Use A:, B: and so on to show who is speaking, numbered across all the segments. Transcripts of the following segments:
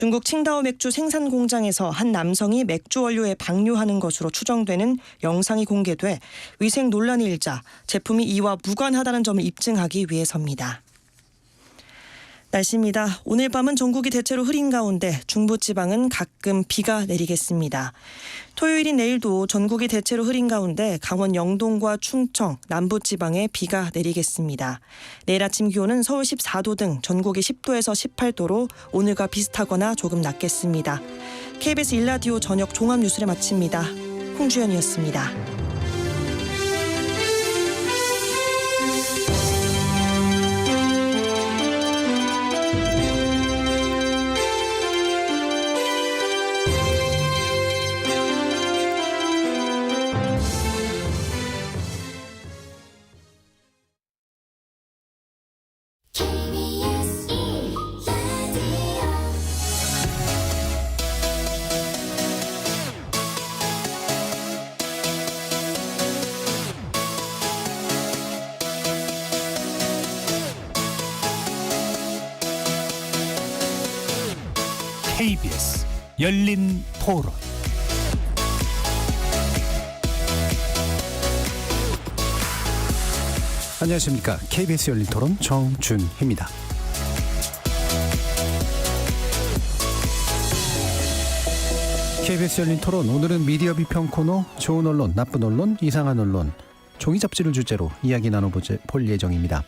A: 중국 칭다오 맥주 생산 공장에서 한 남성이 맥주 원료에 방류하는 것으로 추정되는 영상이 공개돼 위생 논란이 일자 제품이 이와 무관하다는 점을 입증하기 위해서입니다. 날씨입니다. 오늘 밤은 전국이 대체로 흐린 가운데 중부지방은 가끔 비가 내리겠습니다. 토요일인 내일도 전국이 대체로 흐린 가운데 강원 영동과 충청, 남부지방에 비가 내리겠습니다. 내일 아침 기온은 서울 14도 등 전국이 10도에서 18도로 오늘과 비슷하거나 조금 낮겠습니다. KBS 1라디오 저녁 종합뉴스를 마칩니다. 홍주연이었습니다.
B: KBS 열린 토론.
C: 안녕하십니까. KBS 열린 토론 정준희입니다. KBS 열린 토론, 오늘은 미디어 비평 코너 좋은 언론, 나쁜 언론, 이상한 언론, 종이 잡지를 주제로 이야기 나눠볼 예정입니다.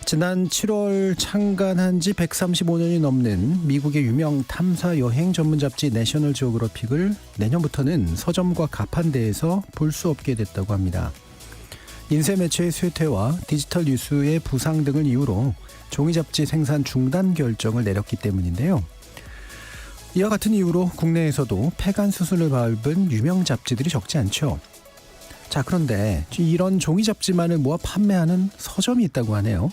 C: 지난 7월 창간한 지 135년이 넘는 미국의 유명 탐사 여행 전문 잡지 내셔널 지오그래픽을 내년부터는 서점과 가판대에서 볼 수 없게 됐다고 합니다. 인쇄 매체의 쇠퇴와 디지털 뉴스의 부상 등을 이유로 종이 잡지 생산 중단 결정을 내렸기 때문인데요. 이와 같은 이유로 국내에서도 폐간 수술을 밟은 유명 잡지들이 적지 않죠. 자, 그런데 이런 종이 잡지만을 모아 판매하는 서점이 있다고 하네요.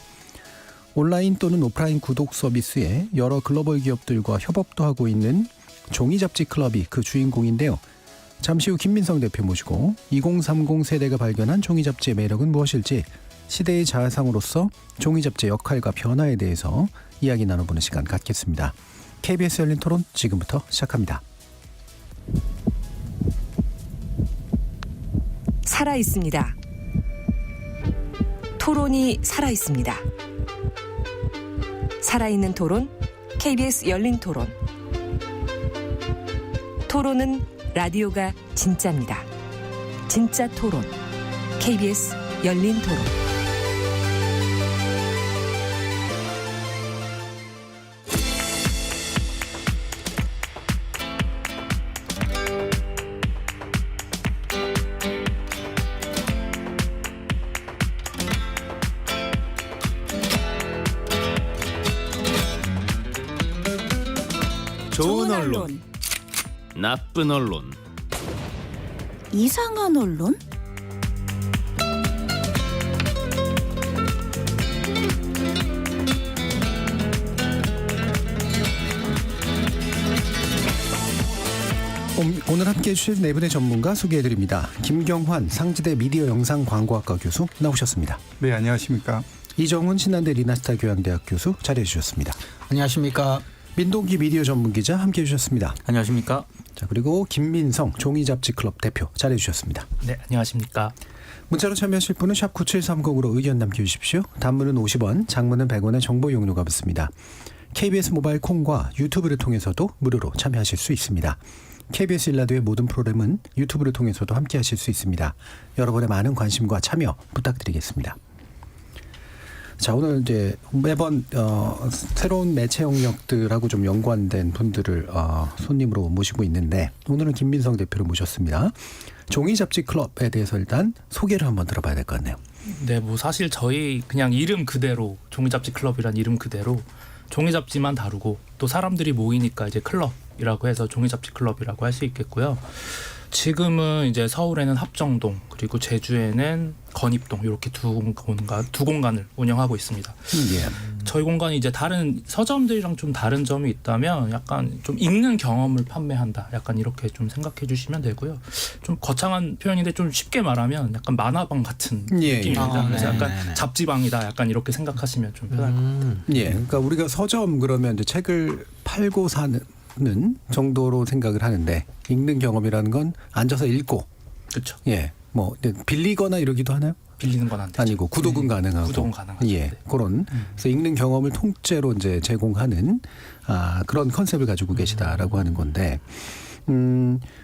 C: 온라인 또는 오프라인 구독 서비스에 여러 글로벌 기업들과 협업도 하고 있는 종이 잡지 클럽이 그 주인공인데요. 잠시 후 김민성 대표 모시고 2030 세대가 발견한 종이 잡지의 매력은 무엇일지, 시대의 자화상으로서 종이 잡지의 역할과 변화에 대해서 이야기 나눠보는 시간 갖겠습니다. KBS 열린 토론 지금부터 시작합니다.
D: 살아있습니다. 토론이 살아있습니다. 살아있는 토론, KBS 열린 토론. 토론은 라디오가 진짜입니다. 진짜 토론, KBS 열린 토론.
E: 좋은 언론, 나쁜 언론,
F: 이상한 언론?
C: 오늘 함께해 주실 네 분의 전문가 소개해드립니다. 김경환 상지대 미디어 영상 광고학과 교수 나오셨습니다.
G: 네, 안녕하십니까.
C: 이정훈 신한대 리나스타 교양대학 교수 자리해 주셨습니다.
H: 안녕하십니까.
C: 민동기 미디어 전문기자 함께해 주셨습니다.
H: 안녕하십니까.
C: 자, 그리고 김민성 종이잡지클럽 대표 자리해 주셨습니다.
H: 네, 안녕하십니까.
C: 문자로 참여하실 분은 샵 9730으로 의견 남겨주십시오. 단문은 50원, 장문은 100원의 정보 이용료가 붙습니다. KBS 모바일 콩과 유튜브를 통해서도 무료로 참여하실 수 있습니다. KBS 일라디오의 모든 프로그램은 유튜브를 통해서도 함께하실 수 있습니다. 여러분의 많은 관심과 참여 부탁드리겠습니다. 자, 오늘 이제 매번 새로운 매체 영역들하고 좀 연관된 분들을 손님으로 모시고 있는데, 오늘은 김민성 대표를 모셨습니다. 종이 잡지 클럽에 대해서 일단 소개를 한번 들어봐야 될 것 같네요.
H: 네, 뭐 사실 저희 그냥 이름 그대로 종이 잡지 클럽이란 이름 그대로 종이 잡지만 다루고, 또 사람들이 모이니까 이제 클럽이라고 해서 종이 잡지 클럽이라고 할 수 있겠고요. 지금은 이제 서울에는 합정동, 그리고 제주에는 건입동, 이렇게 두 공간을 운영하고 있습니다. 저희 공간이 이제 다른 서점들이랑 좀 다른 점이 있다면 약간 좀 읽는 경험을 판매한다, 약간 이렇게 좀 생각해 주시면 되고요. 좀 거창한 표현인데 좀 쉽게 말하면 약간 만화방 같은 느낌입니다. 그래서 약간 잡지방이다, 약간 이렇게 생각하시면 좀 편할 것 같아요.
C: 예, 그러니까 우리가 서점 그러면 이제 책을 팔고 사는 정도로 생각을 하는데 읽는 경험이라는 건 앉아서 읽고
H: 그렇죠.
C: 예. 뭐 빌리거나 이러기도 하나요?
H: 빌리는 건 안 되죠.
C: 아니고 구독은 가능하고
H: 구독은 가능하죠.
C: 예.
H: 네.
C: 그런 그래서 읽는 경험을 통째로 이제 제공하는 그런 컨셉을 가지고 계시다라고 하는 건데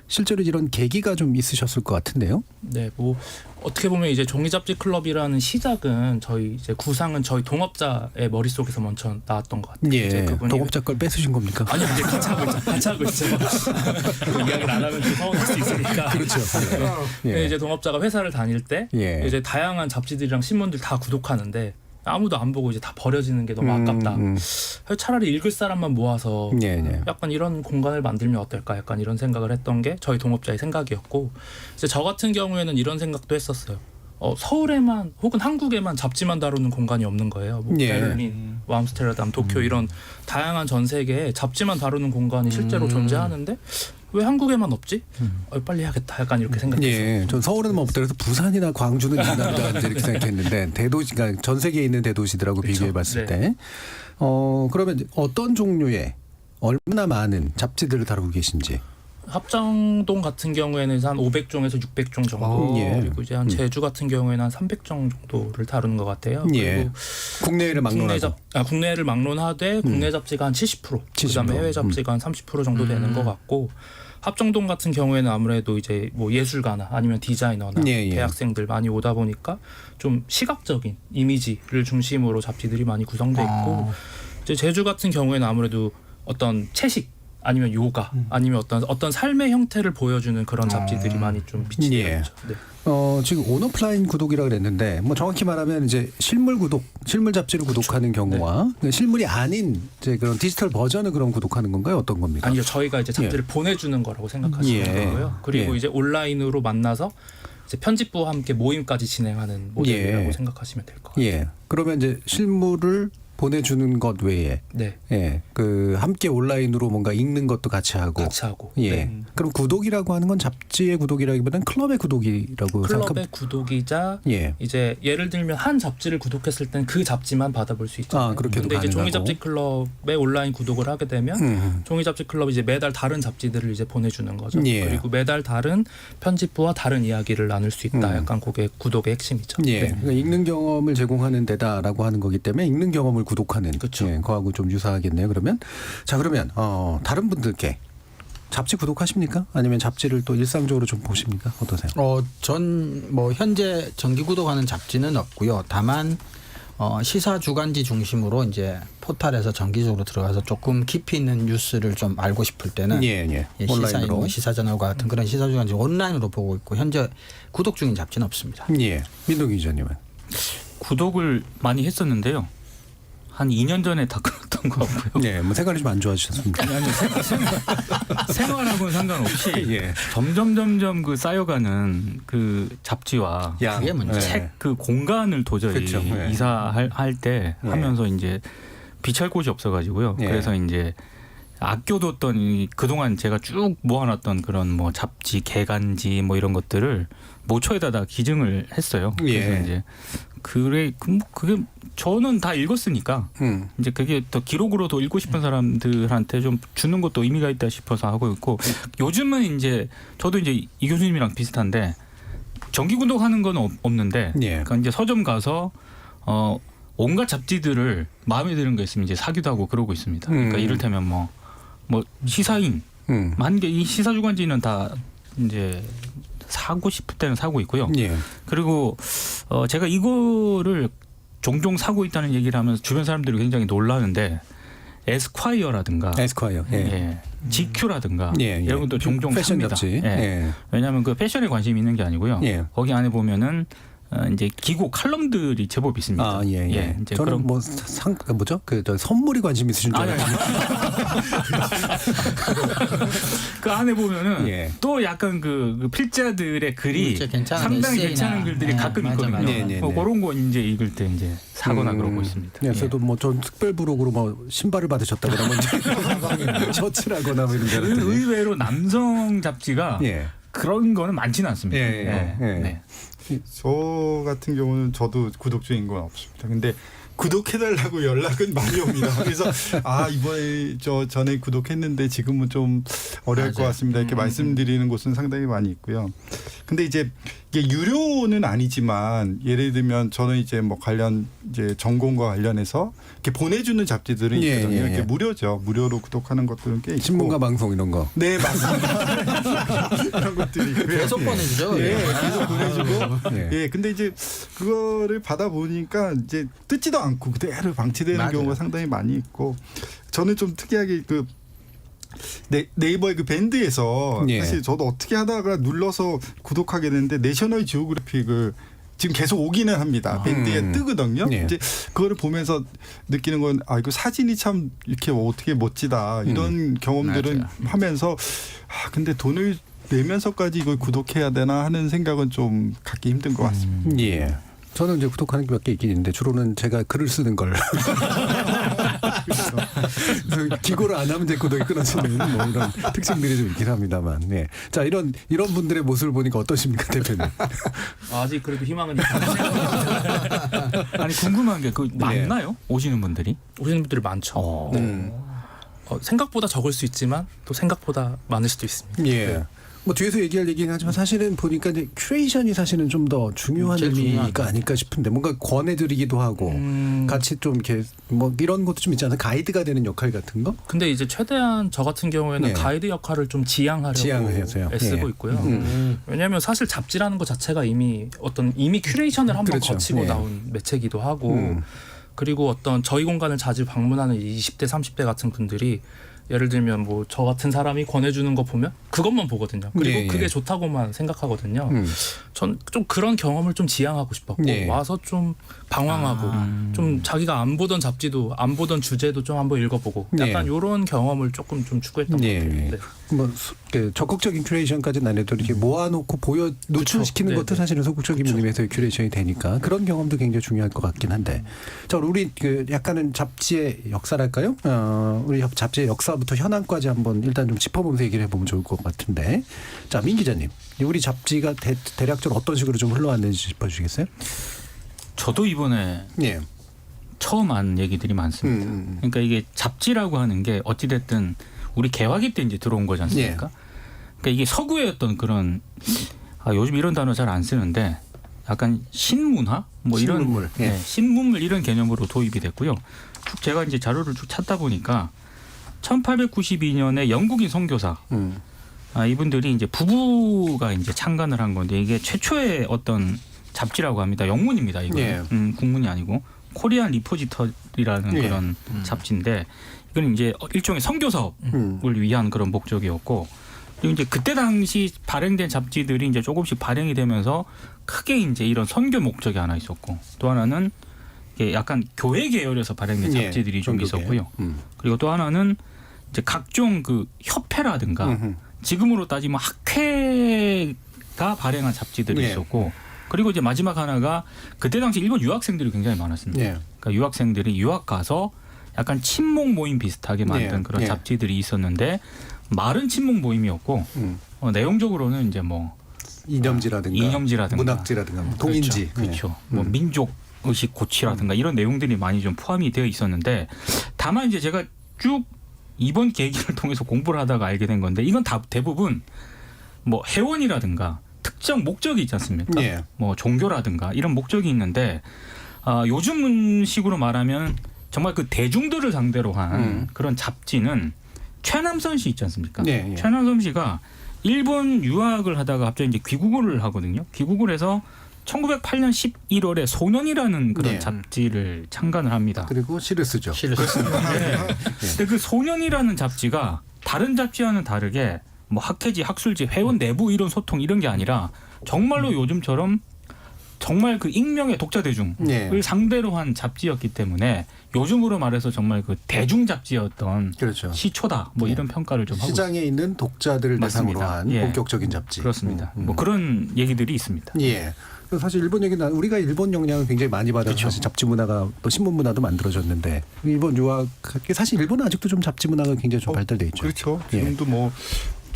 C: 실제로 이런 계기가 좀 있으셨을 것 같은데요.
H: 네, 뭐 어떻게 보면 이제 종이잡지 클럽이라는 시작은 저희 이제 구상은 저희 동업자의 머릿속에서 먼저 나왔던 것 같아요. 이제
C: 예.
H: 그분이
C: 동업자 걸 뺏으신 겁니까?
H: 아니 이제 같이 하고 있죠. 같이 하고 있죠. 그 이야기를 안 하면 좀 서운할 수 있으니까.
C: 그렇죠.
H: 네, 이제 동업자가 회사를 다닐 때
C: 예.
H: 이제 다양한 잡지들이랑 신문들 다 구독하는데 아무도 안 보고 이제 다 버려지는 게 너무 아깝다. 차라리 읽을 사람만 모아서
C: 예.
H: 약간 이런 공간을 만들면 어떨까? 약간 이런 생각을 했던 게 저희 동업자의 생각이었고 이제 저 같은 경우에는 이런 생각도 했었어요. 서울에만 혹은 한국에만 잡지만 다루는 공간이 없는 거예요. 뭐
C: 예.
H: 베를린, 뭐 암스테르담, 도쿄 이런 다양한 전 세계에 잡지만 다루는 공간이 실제로 존재하는데 왜 한국에만 없지? 빨리 해야겠다. 약간 이렇게 생각했어요.
C: 예, 전 서울은 뭐 없더라도 부산이나 광주는 있나보다 이제 이렇게 생각했는데 대도시가 전 세계에 있는 대도시들하고
H: 그렇죠.
C: 비교해봤을
H: 네.
C: 때, 그러면 어떤 종류의 얼마나 많은 잡지들을 다루고 계신지.
H: 합정동 같은 경우에는 한 500종에서 600종 정도
C: 예.
H: 그리고 이제 한 제주 같은 경우에는 한 300종 정도를 다루는 것 같아요.
C: 예.
H: 그리고
C: 국내를 막론하고.
H: 국내를 막론하되 국내 잡지가 한 70%, 그다음에 해외 잡지가 한 30% 정도 되는 것 같고 합정동 같은 경우에는 아무래도 이제 뭐 예술가나 아니면 디자이너나
C: 예.
H: 대학생들 많이 오다 보니까 좀 시각적인 이미지를 중심으로 잡지들이 많이 구성돼 있고 이제 제주 같은 경우에는 아무래도 어떤 채식 아니면 요가 아니면 어떤 삶의 형태를 보여주는 그런 잡지들이 많이 좀 빛이
C: 예.
H: 나죠. 네.
C: 지금 온오프라인 구독이라 그랬는데 뭐 정확히 말하면 이제 실물 구독, 실물 잡지를 구독하는 경우와 실물이 아닌 이제 그런 디지털 버전을 그럼 구독하는 건가요? 어떤 겁니까?
H: 아니요, 저희가 이제 잡지를 보내주는 거라고 생각하시면
C: 예.
H: 되고요. 그리고
C: 예.
H: 이제 온라인으로 만나서 이제 편집부와 함께 모임까지 진행하는 모델이라고
C: 예.
H: 생각하시면 될 것 같아요.
C: 예. 그러면 이제 실물을 보내주는 것 외에
H: 네,
C: 예, 함께 온라인으로 뭔가 읽는 것도 같이 하고.
H: 같이 하고.
C: 예.
H: 네.
C: 그럼 구독이라고 하는 건 잡지의 구독이라기보다는 클럽의 구독이라고
H: 클럽의 구독이자
C: 예.
H: 이제 예를 들면 한 잡지를 구독했을 땐 그 잡지만 받아볼 수 있잖아요.
C: 그렇게도
H: 근데 이제
C: 가능하고.
H: 종이잡지 클럽에 온라인 구독을 하게 되면 종이잡지 클럽이 이제 매달 다른 잡지들을 이제 보내주는 거죠.
C: 예.
H: 그리고 매달 다른 편집부와 다른 이야기를 나눌 수 있다. 약간 그게 구독의 핵심이죠.
C: 예.
H: 네.
C: 그러니까 읽는 경험을 제공하는 데다라고 하는 거기 때문에 읽는 경험을 구독하는
H: 그쵸.
C: 예, 거하고 좀 유사하겠네요. 그러면 다른 분들께 잡지 구독하십니까? 아니면 잡지를 또 일상적으로 좀 보십니까? 어떠세요?
F: 전 뭐 현재 정기 구독하는 잡지는 없고요. 다만 시사 주간지 중심으로 이제 포털에서 정기적으로 들어가서 조금 깊이 있는 뉴스를 좀 알고 싶을 때는
C: 온라인으로
F: 시사저널과 같은 그런 시사 주간지 온라인으로 보고 있고 현재 구독 중인 잡지는 없습니다.
C: 예. 민동기 기자님은
G: 구독을 많이 했었는데요. 한 2년 전에 다 끊었던 것 같고요.
C: 네, 뭐 생활이 좀 안 좋아지셨습니까?
G: 아니요, 생활하고는 상관없이
C: 예.
G: 점점 그 쌓여가는 그 잡지와
F: 그게 문제.
G: 책 그 공간을 도저히
C: 그렇죠. 예.
G: 이사할 때
C: 예.
G: 하면서 이제 비찰 곳이 없어가지고요.
C: 예.
G: 그래서 이제 아껴뒀던 그동안 제가 쭉 모아놨던 그런 뭐 잡지, 개간지 뭐 이런 것들을 모처에다 기증을 했어요. 그래서
C: 예.
G: 이제 그게 저는 다 읽었으니까 이제 그게 더 기록으로 더 읽고 싶은 사람들한테 좀 주는 것도 의미가 있다 싶어서 하고 있고 요즘은 이제 저도 이제 이 교수님이랑 비슷한데 정기 구독하는 건 없는데
C: 예.
G: 그러니까 이제 서점 가서 온갖 잡지들을 마음에 드는 거 있으면 이제 사기도 하고 그러고 있습니다. 그러니까 이를테면 뭐 시사인 한 개 이 시사 주간지는 다 이제 사고 싶을 때는 사고 있고요.
C: 예.
G: 그리고 제가 이거를 종종 사고 있다는 얘기를 하면서 주변 사람들이 굉장히 놀라는데 에스콰이어라든가
C: 에스콰이어. 예.
G: GQ라든가
C: 예.
G: 이런 것도 종종
C: 패션
G: 삽니다.
C: 잡지.
G: 예.
C: 예.
G: 왜냐하면 그 패션에 관심이 있는 게 아니고요.
C: 예.
G: 거기 안에 보면은 이제 기고 칼럼들이 제법 있습니다.
C: 예.
G: 이제
C: 저는
G: 그런
C: 뭐 뭐죠? 저 선물이 관심 있으신 줄 알았는데.
G: 그 안에 보면은
C: 예.
G: 또 약간 그 필자들의 글이 상당히 괜찮은 글들이 가끔 있거든요.
C: 네.
G: 그런 거 이제 읽을 때 이제 사거나 그러고 있습니다.
C: 네, 저도 뭐 전 특별 부록으로 뭐 신발을 받으셨다 그러면 이제 셔츠라거나 뭐 이런 데
G: 의외로 남성 잡지가
C: 예.
G: 그런 거는 많지는 않습니다.
C: 예.
G: 네.
I: 저 같은 경우는 저도 구독 중인 건 없습니다. 근데 구독해달라고 연락은 많이 옵니다. 그래서 이번에 전에 구독했는데 지금은 좀 어려울 것 같습니다. 이렇게 말씀드리는 곳은 상당히 많이 있고요. 근데 이제 이게 유료는 아니지만 예를 들면 저는 이제 뭐 관련 이제 전공과 관련해서 이렇게 보내주는 잡지들은 있거든요. 이렇게 무료죠. 무료로 구독하는 것들은 꽤 있고.
C: 신문과 방송 이런 거.
I: 네, 맞습니다. 그런 것들이 있고요.
F: 계속 보내주죠.
I: 계속 보내주고.
C: 네.
I: 근데 이제 그거를 받아 보니까 이제 뜯지도 않고 그대로 방치되는
F: 맞아요.
I: 경우가 상당히 많이 있고, 저는 좀 특이하게 그 네이버의 그 밴드에서 사실 저도 어떻게 하다가 눌러서 구독하게 됐는데 내셔널 지오그래픽을 지금 계속 오기는 합니다. 밴드에 뜨거든요. 이제 그거를 보면서 느끼는 건 이거 사진이 참 이렇게 어떻게 멋지다 이런 경험들은 하면서 근데 돈을 내면서까지 이걸 구독해야 되나 하는 생각은 좀 갖기 힘든 것 같습니다.
C: 예. 저는 이제 구독하는 게 몇 개 있긴 있는데 주로는 제가 글을 쓰는 걸. 그래서 기고를 안 하면 제 구독이 끊어지는 뭐 이런 특징들이 좀 있긴 합니다만. 예. 자, 이런 분들의 모습을 보니까 어떠십니까, 대표님?
H: 아직 그래도 희망은 있다.
G: 아니 궁금한 게 그 많나요? 오시는 분들이?
H: 오시는 분들이 많죠. 네. 생각보다 적을 수 있지만 또 생각보다 많을 수도 있습니다.
C: 예. 뭐 뒤에서 얘기할 얘기긴 하지만 사실은 보니까 이제 큐레이션이 사실은 좀 더 중요한 의미가 아닐까 싶은데 뭔가 권해드리기도 하고 같이 좀 이렇게 뭐 이런 것도 좀 있지 않아요? 가이드가 되는 역할 같은 거?
H: 근데 이제 최대한 저 같은 경우에는 가이드 역할을 좀 지양하려고 애쓰고 있고요. 왜냐하면 사실 잡지라는 것 자체가 이미 큐레이션을 한번 거치고 나온 매체기도 하고 그리고 어떤 저희 공간을 자주 방문하는 20대, 30대 같은 분들이 예를 들면 뭐 저 같은 사람이 권해주는 거 보면 그것만 보거든요. 그리고 그게 좋다고만 생각하거든요. 전 좀 그런 경험을 좀 지향하고 싶었고 와서 좀 방황하고 좀 자기가 안 보던 잡지도 안 보던 주제도 좀 한번 읽어보고 약간 이런 경험을 조금 좀 추구했던 것 같아요. 네.
C: 뭐 적극적인 큐레이션까지는 안 해도 이렇게 모아놓고 노출시키는 것도 사실은 소극적인 의미에서의 큐레이션이 되니까 그런 경험도 굉장히 중요할 것 같긴 한데, 자 우리 약간은 잡지의 역사랄까요? 우리 잡지의 역사부터 현황까지 한번 일단 좀 짚어보면서 얘기를 해보면 좋을 것 같은데, 자 민 기자님, 우리 잡지가 대략적으로 어떤 식으로 좀 흘러왔는지 짚어주시겠어요?
G: 저도 이번에 처음 안 얘기들이 많습니다. 그러니까 이게 잡지라고 하는 게 어찌됐든 우리 개화기 때 이제 들어온 거지 않습니까? 그러니까 이게 서구의 어떤 그런 요즘 이런 단어 잘 안 쓰는데 약간 신문화 뭐
C: 신문물.
G: 이런 신문물 이런 개념으로 도입이 됐고요. 쭉 제가 이제 자료를 쭉 찾다 보니까 1892년에 영국인 선교사 이분들이 이제 부부가 이제 창간을 한 건데 이게 최초의 어떤 잡지라고 합니다. 영문입니다. 이거 국문이 아니고 코리안 리포지터리라는 그런 잡지인데 이건 이제 일종의 선교 사업을 위한 그런 목적이었고, 그리고 이제 그때 당시 발행된 잡지들이 이제 조금씩 발행이 되면서 크게 이제 이런 선교 목적이 하나 있었고, 또 하나는 약간 교회 계열에서 발행된 잡지들이 좀 있었고요. 그리고 또 하나는 이제 각종 그 협회라든가 지금으로 따지면 학회가 발행한 잡지들이 있었고, 그리고 이제 마지막 하나가 그때 당시 일본 유학생들이 굉장히 많았습니다. 그러니까 유학생들이 유학 가서 약간 친목 모임 비슷하게 만든 그런 잡지들이 있었는데 말은 친목 모임이었고 내용적으로는 이제 뭐 이념지라든가
C: 문학지라든가 동인지
G: 그렇죠. 뭐 민족 의식 고취라든가 이런 내용들이 많이 좀 포함이 되어 있었는데, 다만 이제 제가 쭉 이번 계기를 통해서 공부를 하다가 알게 된 건데 이건 다 대부분 뭐 회원이라든가 특정 목적이 있지 않습니까? 뭐 종교라든가 이런 목적이 있는데 요즘식으로 말하면 정말 그 대중들을 상대로 한 그런 잡지는 최남선 씨 있지 않습니까? 최남선 씨가 일본 유학을 하다가 갑자기 이제 귀국을 하거든요. 귀국을 해서 1908년 11월에 소년이라는 그런 잡지를 창간을 합니다.
C: 그리고 시를 쓰죠.
G: 근데 그 소년이라는 잡지가 다른 잡지와는 다르게 뭐 학회지, 학술지, 회원 내부 이런 소통 이런 게 아니라 정말로 요즘처럼 정말 그 익명의 독자 대중을 상대로 한 잡지였기 때문에 요즘으로 말해서 정말 그 대중 잡지였던 시초다 뭐 이런 평가를 좀 하고
C: 시장에 있는 독자들을 대상으로 한 본격적인 잡지.
G: 그렇습니다. 뭐 그런 얘기들이 있습니다.
C: 사실 일본 얘기는 우리가 일본 영향을 굉장히 많이 받아서 사실 잡지 문화가 또 신문 문화도 만들어졌는데 일본 유학 사실 일본은 아직도 좀 잡지 문화가 굉장히 좀 발달돼 있죠.
I: 그렇죠. 지금도 뭐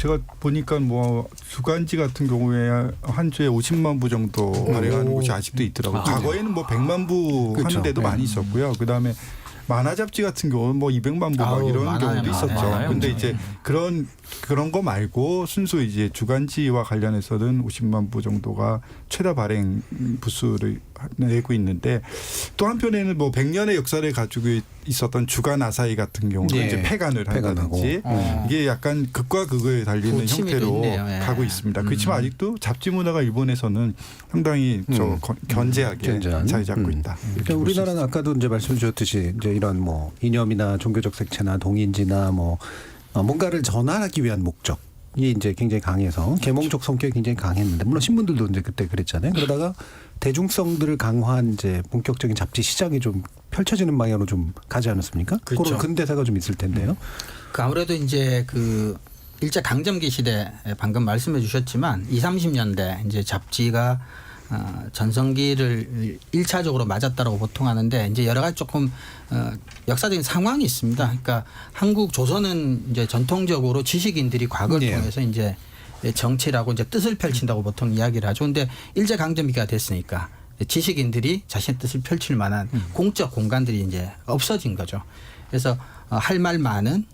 I: 제가 보니까 뭐 주간지 같은 경우에 한 주에 50만 부 정도 발행하는 곳이 아직도 있더라고요. 과거에는 뭐 100만 부
C: 그렇죠.
I: 하는 데도 많이 있었고요. 그다음에 만화 잡지 같은 경우는 뭐 200만 부 막 이런 경우도 있었죠. 근데 이제 그런 거 말고 순수 이제 주간지와 관련해서는 50만 부 정도가 최다 발행 부수를 내고 있는데 또 한편에는 뭐 100년의 역사를 가지고 있었던 주간 아사히 같은 경우는
C: 예.
I: 이제 폐간을 한다든지 이게 약간 극과 극을 달리는 형태로
F: 있네요. 예.
I: 가고 있습니다. 그렇지만 아직도 잡지 문화가 일본에서는 상당히 견제하게
C: 견제한.
I: 자리 잡고 있다.
C: 그러니까 우리나라는 아까도 이제 말씀 주셨듯이 이제 이런 뭐 이념이나 종교적 색채나 동인지나 뭐 뭔가를 전환하기 위한 목적이 이제 굉장히 강해서 계몽적 성격이 굉장히 강했는데 물론 신문들도 이제 그때 그랬잖아요. 그러다가 대중성들을 강화한 이제 본격적인 잡지 시장이 좀 펼쳐지는 방향으로 좀 가지 않았습니까?
F: 그렇죠.
C: 그런 근대사가 좀 있을 텐데요.
F: 그 아무래도 이제 그 일제 강점기 시대 방금 말씀해 주셨지만 20, 30년대 이제 잡지가 전성기를 1차적으로 맞았다라고 보통 하는데 이제 여러 가지 조금 역사적인 상황이 있습니다. 그러니까 한국 조선은 이제 전통적으로 지식인들이 과거를
C: 예.
F: 통해서 이제 정치라고 이제 뜻을 펼친다고 보통 이야기를 하죠. 근데 일제 강점기가 됐으니까 지식인들이 자신의 뜻을 펼칠 만한 공적 공간들이 이제 없어진 거죠. 그래서 할 말 많은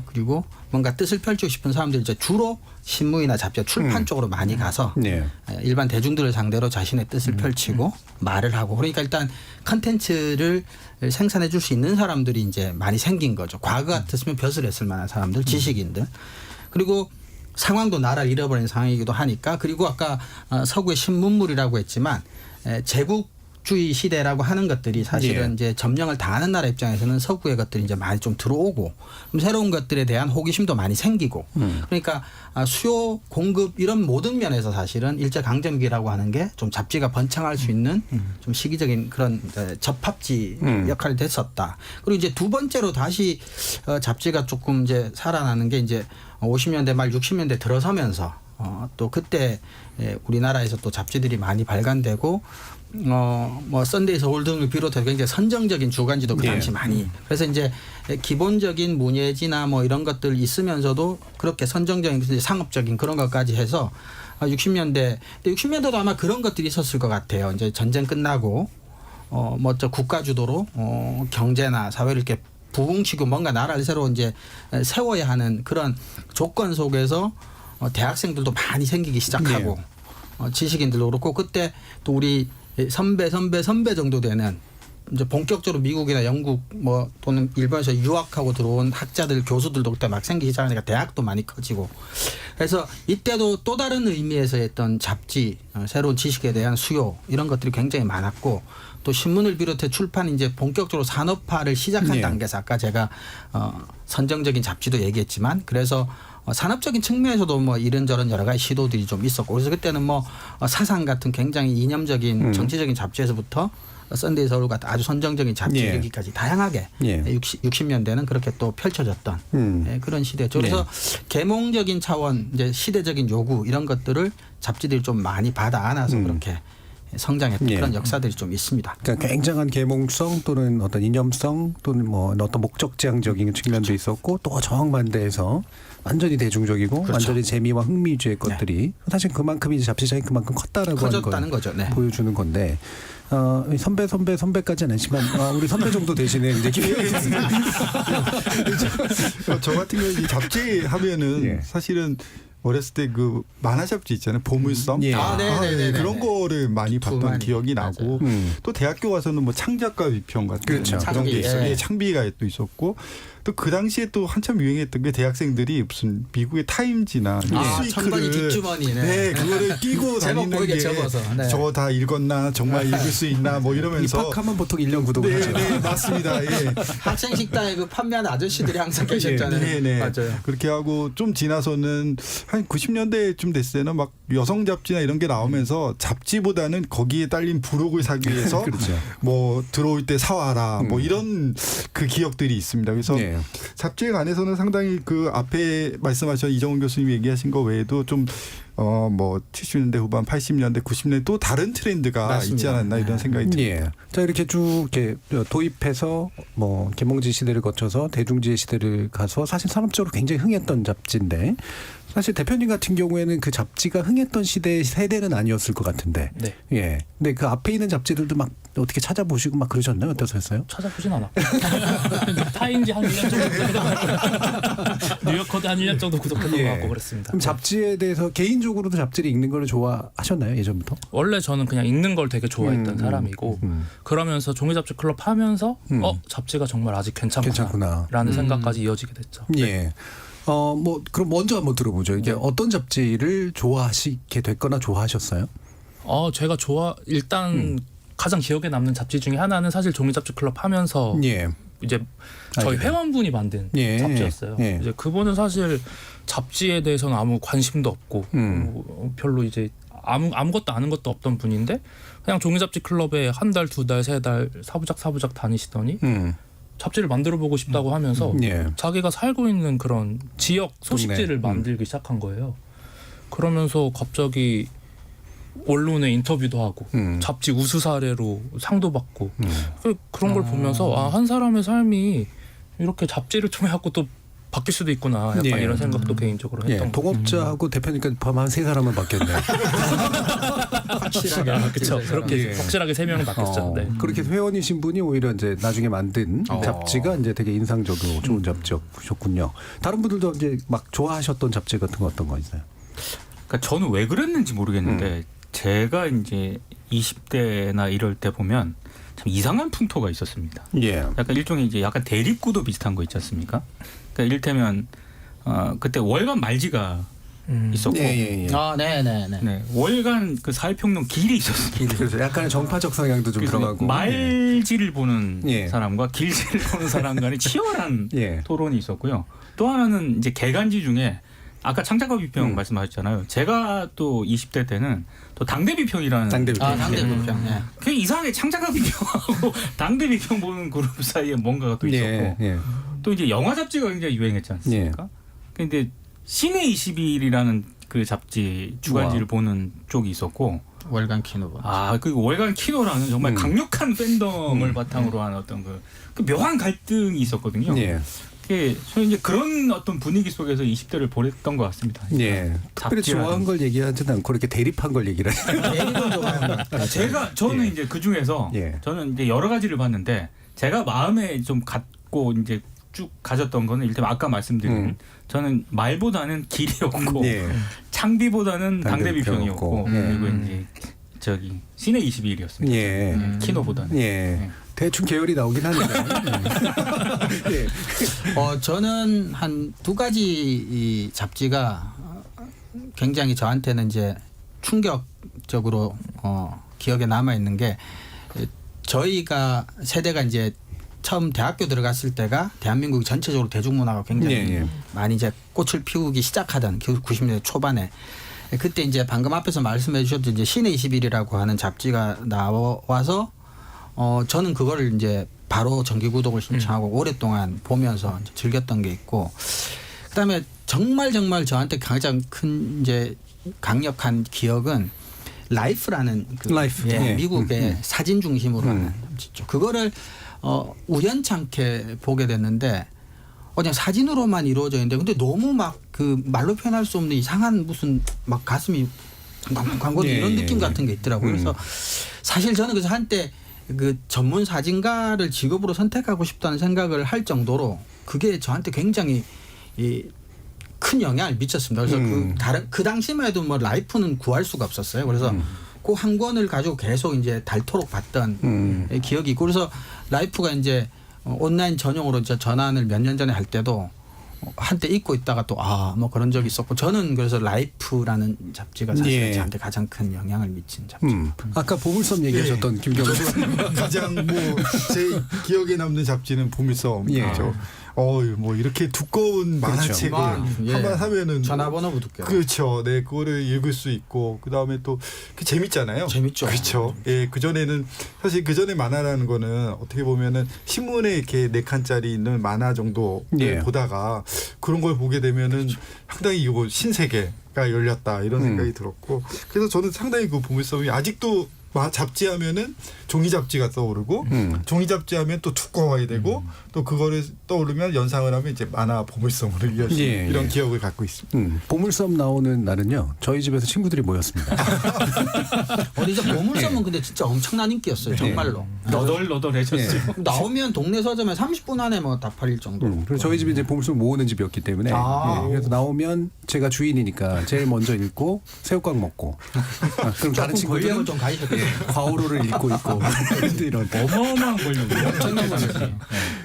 F: 그리고 뭔가 뜻을 펼치고 싶은 사람들이 이제 주로 신문이나 잡지 출판 쪽으로 많이 가서
C: 네.
F: 일반 대중들을 상대로 자신의 뜻을 펼치고 말을 하고 그러니까 일단 컨텐츠를 생산해 줄 수 있는 사람들이 이제 많이 생긴 거죠. 과거 같았으면 벼슬 했을 만한 사람들, 지식인들. 그리고 상황도 나라를 잃어버린 상황이기도 하니까 그리고 아까 서구의 신문물이라고 했지만 제국주의 시대라고 하는 것들이 사실은
C: 예.
F: 이제 점령을 당하는 나라 입장에서는 서구의 것들이 이제 많이 좀 들어오고 그럼 새로운 것들에 대한 호기심도 많이 생기고 그러니까 수요 공급 이런 모든 면에서 사실은 일제 강점기라고 하는 게 좀 잡지가 번창할 수 있는 좀 시기적인 그런 접합지 역할이 됐었다. 그리고 이제 두 번째로 다시 잡지가 조금 이제 살아나는 게 이제 50년대 말 60년대 들어서면서 또 그때 우리나라에서 또 잡지들이 많이 발간되고 뭐 썬데이 서울 등을 비롯해서 굉장히 선정적인 주간지도 그 당시 많이 그래서 이제 기본적인 문예지나 뭐 이런 것들 있으면서도 그렇게 선정적인 상업적인 그런 것까지 해서 60년대도 아마 그런 것들이 있었을 것 같아요. 이제 전쟁 끝나고 뭐 저 국가 주도로 경제나 사회를 이렇게 부흥시키고 뭔가 나라를 새로 이제 세워야 하는 그런 조건 속에서 대학생들도 많이 생기기 시작하고 지식인들도 그렇고 그때 또 우리 선배 정도 되는 이제 본격적으로 미국이나 영국 뭐 또는 일본에서 유학하고 들어온 학자들 교수들도 그때 막 생기기 시작하니까 대학도 많이 커지고 그래서 이때도 또 다른 의미에서 했던 잡지 새로운 지식에 대한 수요 이런 것들이 굉장히 많았고 또 신문을 비롯해 출판이 이제 본격적으로 산업화를 시작한 단계에서 아까 제가 선정적인 잡지도 얘기했지만 그래서 산업적인 측면에서도 뭐 이런저런 여러 가지 시도들이 좀 있었고 그래서 그때는 뭐 사상 같은 굉장히 이념적인 정치적인 잡지에서부터 썬데이 서울 같은 아주 선정적인 잡지 여기까지 다양하게 60년대는 그렇게 또 펼쳐졌던 그런 시대죠. 그래서 계몽적인 차원 이제 시대적인 요구 이런 것들을 잡지들이 좀 많이 받아 안아서 그렇게 성장했던 그런 역사들이 좀 있습니다.
C: 그러니까 굉장한 계몽성 또는 어떤 이념성 또는 뭐 어떤 목적지향적인 측면도 있었고 또 정반대에서 완전히 대중적이고 완전히 재미와 흥미 위주의 것들이 사실 그만큼 이제 잡지장이 그만큼 컸다라고
F: 커졌다는 거죠.
C: 보여주는 건데 선배까지는 아니지만 우리 선배 정도 되시는 이제
I: 저 같은 경우에 이 잡지 하면은 사실은 어렸을 때 그 만화 잡지 있잖아요. 보물섬. 그런 거를 많이 봤던 기억이 나고 또 대학교 가서는 뭐 창작가 비평 같은 그런 게 있어요. 창비가 또 있었고 또 그 당시에 또 한참 유행했던 게 대학생들이 무슨 미국의 타임지나
F: 천번이 뒷주머니
I: 그거를 끼고 다니는 게 저거 다 읽었나 정말 읽을 수 있나 뭐 이러면서
C: 입학하면 보통 1년 구독을 하죠.
I: 네, 맞습니다.
F: 학생 식당에 그 판매하는 아저씨들이 항상 계셨잖아요.
I: 맞아요. 그렇게 하고 좀 지나서는 한 90년대쯤 됐을 때는 막 여성 잡지나 이런 게 나오면서 잡지보다는 거기에 딸린 부록을 사기 위해서 뭐 들어올 때 사와라 뭐 이런 그 기억들이 있습니다. 그래서 잡지에 관해서는 상당히 그 앞에 말씀하신 이정훈 교수님 얘기하신 거 외에도 좀 뭐 70년대 후반 80년대 90년대 또 다른 트렌드가 맞습니다. 있지 않았나 이런 생각이 듭니다.
C: 자 이렇게 쭉 이렇게 도입해서 뭐 계몽지 시대를 거쳐서 대중지의 시대를 가서 사실 산업적으로 굉장히 흥했던 잡지인데 사실 대표님 같은 경우에는 그 잡지가 흥했던 세대는 아니었을 것 같은데.
H: 네.
C: 예. 근데 그 앞에 있는 잡지들도 막 어떻게 찾아보시고 막 그러셨나요? 어떠셨어요?
H: 찾아보진 않아. 타임지 한 1년 정도 뉴요커도 한 1년 정도 구독했던
C: 예.
H: 것 같고 그렇습니다.
C: 그럼 잡지에 대해서 개인적으로도 잡지를 읽는 걸 좋아하셨나요? 예전부터?
H: 원래 저는 그냥 읽는 걸 되게 좋아했던 사람이고 그러면서 종이잡지 클럽 하면서 잡지가 정말 아직 괜찮구나 라는 생각까지 이어지게 됐죠.
C: 예. 뭐 그럼 먼저 한번 들어보죠. 이게 어떤 잡지를 좋아하시게 됐거나 좋아하셨어요?
H: 제가 일단 가장 기억에 남는 잡지 중에 하나는 사실 종이잡지 클럽 하면서
C: 예.
H: 이제 저희 회원분이 만든
C: 예.
H: 잡지였어요.
C: 예.
H: 이제 그분은 사실 잡지에 대해서는 아무 관심도 없고 별로 이제 아무것도 아는 것도 없던 분인데 그냥 종이잡지 클럽에 한 달, 두 달, 세 달 사부작 다니시더니 잡지를 만들어 보고 싶다고 하면서
C: 예.
H: 자기가 살고 있는 그런 지역 소식지를 만들기 시작한 거예요. 그러면서 갑자기 언론에 인터뷰도 하고 잡지 우수 사례로 상도 받고 그런 걸 보면서 한 사람의 삶이 이렇게 잡지를 통해 갖고 또 바뀔 수도 있구나 약간
C: 예.
H: 이런 생각도 개인적으로 했던 것 같아요.
C: 동업자하고 대표니까 한 세 사람은 바뀌었네요.
F: 확실하게
H: 그렇죠. 그렇게
C: 예.
H: 확실하게 3명은 바뀌었죠. 네.
C: 그렇게 해서 회원이신 분이 오히려 이제 나중에 만든 잡지가 이제 되게 인상적이고 좋은 잡지였군요. 다른 분들도 이제 막 좋아하셨던 잡지 같은 거 어떤 거 있어요?
G: 그러니까 저는 왜 그랬는지 모르겠는데 제가 이제 20대나 이럴 때 보면 참 이상한 풍토가 있었습니다.
C: 예.
G: 약간 일종의 이제 약간 대립구도 비슷한 거 있지 않습니까? 그러니까 이를테면 그때 월간 말지가 있었고,
C: 예.
G: 네, 월간 그 사회평론 길이 있었습니다.
C: 그래서 약간의 정파적 성향도 좀 들어가고
G: 말지를 보는
C: 예.
G: 사람과 길지를 보는 사람 간의 치열한
C: 예.
G: 토론이 있었고요. 또 하나는 이제 개간지 중에 아까 창작가 비평 말씀하셨잖아요. 제가 또 20대 때는 또 당대 비평이라는
F: 당대 비평. 예.
G: 그 이상하게 창작가 비평하고 당대 비평 보는 그룹 사이에 뭔가가 또 있었고
C: 예.
G: 또 이제 영화 잡지가 굉장히 유행했지 않습니까? 근데 시내 21이라는 그 잡지 주간지를 보는 쪽이 있었고
F: 월간 키노.
G: 그 월간 키노라는 정말 강력한 팬덤을 바탕으로 한 어떤 그 묘한 갈등이 있었거든요.
C: 예.
G: 저는 이제 그런 어떤 분위기 속에서 20대를 보냈던 것 같습니다.
C: 예. 특별히 좋아한 걸 얘기하지는 않고 이렇게 대립한 걸 얘기를 해요.
G: 저는 이제 그 중에서 저는 이제 여러 가지를 봤는데 제가 마음에 좀 갖고 이제 쭉 가졌던 거는 일단 아까 말씀드린 저는 말보다는 길이었고 창비보다는 당대 비평이었고 그리고 이제 저기 시내 21이었습니다.
C: 예.
G: 키노보다는.
C: 예. 대충 계열이 나오긴 하는데. 예.
F: 저는 한 두 가지 이 잡지가 굉장히 저한테는 이제 충격적으로 기억에 남아 있는 게 저희가 세대가 이제 처음 대학교 들어갔을 때가 대한민국 전체적으로 대중문화가 굉장히 많이 이제 꽃을 피우기 시작하던 90년대 초반에 그때 이제 방금 앞에서 말씀해 주셨던 이제 시내 21이라고 하는 잡지가 나와서 저는 그거를 이제 바로 정기 구독을 신청하고 오랫동안 보면서 이제 즐겼던 게 있고 그다음에 정말 저한테 가장 큰 이제 강력한 기억은 라이프라는 미국의 사진 중심으로 하는 잡지죠. 그거를 우연찮게 보게 됐는데 그냥 사진으로만 이루어져 있는데 근데 너무 막 그 말로 표현할 수 없는 이상한 무슨 막 가슴이 광고 이런 느낌 같은 게 있더라고요. 그래서 사실 저는 그래서 한때 그 전문 사진가를 직업으로 선택하고 싶다는 생각을 할 정도로 그게 저한테 굉장히 큰 영향을 미쳤습니다. 그래서 그 당시만 해도 뭐 라이프는 구할 수가 없었어요. 그래서 그 한 권을 가지고 계속 이제 닳도록 봤던 기억이 있고 그래서 라이프가 이제 온라인 전용으로 이제 전환을 몇 년 전에 할 때도 한때 잊고 있다가 또 뭐 그런 적이 있었고 저는 그래서 라이프라는 잡지가 사실 저한테 가장 큰 영향을 미친 잡지.
C: 아까 보물섬 얘기하셨던 김경수
I: 가장 제 기억에 남는 잡지는 보물섬이죠. 뭐 이렇게 두꺼운 만화책을 한번 하면은
F: 전화번호부 두께요.
I: 그렇죠. 네, 그거를 읽을 수 있고 그 다음에 또 재밌잖아요.
F: 재밌죠.
I: 그렇죠. 예, 그 전에는 사실 그 전에 만화라는 거는 어떻게 보면은 신문에 이렇게 4칸짜리 있는 만화 정도 보다가 그런 걸 보게 되면은 상당히 이거 신세계가 열렸다 이런 생각이 들었고 그래서 저는 상당히 그 보물섬이 아직도 잡지하면은 종이 잡지가 떠오르고 종이 잡지하면 또 두꺼워야 되고 또 그거를 떠오르면 연상을 하면 이제 만화 보물섬으로 이어지는
C: 예,
I: 이런
C: 예.
I: 기억을 갖고 있습니다.
C: 보물섬 나오는 날은요. 저희 집에서 친구들이 모였습니다.
F: 어디서 보물섬은 근데 진짜 엄청난 인기였어요. 정말로.
G: 너덜너덜해졌어요.
F: 나오면 동네 서점에 30분 안에 뭐 다 팔릴 정도로.
C: 그리고 저희 집이 이제 보물섬 모으는 집이었기 때문에 그래서 나오면 제가 주인이니까 제일 먼저 읽고 새우깡 먹고 그럼 다른 친구들은
F: 권력을 좀 가지셨겠어요.
C: 과오로를 읽고 있고 이런
G: 어마어마한 권력이에요.
F: 엄청난 권력이에요.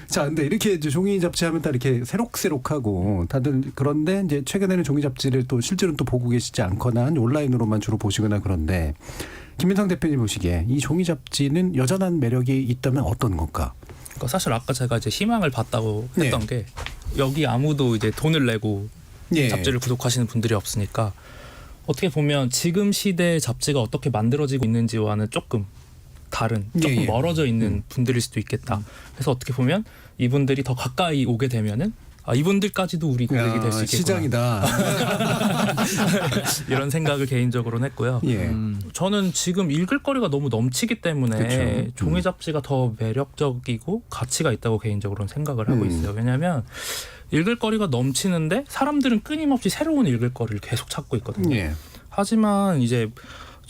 C: 자, 근데 이렇게 이제 종이 잡지하면 딱 이렇게 새록새록하고 다들 그런데 이제 최근에는 종이 잡지를 또 실제로는 또 보고 계시지 않거나 온라인으로만 주로 보시거나 그런데 김민상 대표님 보시기에 이 종이 잡지는 여전한 매력이 있다면 어떤 건가?
H: 그러니까 사실 아까 제가 이제 희망을 봤다고 했던 게 여기 아무도 이제 돈을 내고 잡지를 구독하시는 분들이 없으니까 어떻게 보면 지금 시대의 잡지가 어떻게 만들어지고 있는지와는 조금 다른 조금 멀어져 있는 분들일 수도 있겠다. 그래서 어떻게 보면 이분들이 더 가까이 오게 되면은 이분들까지도 우리 고객이 될 수 있겠구나.
C: 시장이다.
H: 이런 생각을 개인적으로는 했고요. 저는 지금 읽을 거리가 너무 넘치기 때문에
C: 그쵸.
H: 종이 잡지가 더 매력적이고 가치가 있다고 개인적으로는 생각을 하고 있어요. 왜냐하면 읽을 거리가 넘치는데 사람들은 끊임없이 새로운 읽을 거리를 계속 찾고 있거든요. 하지만 이제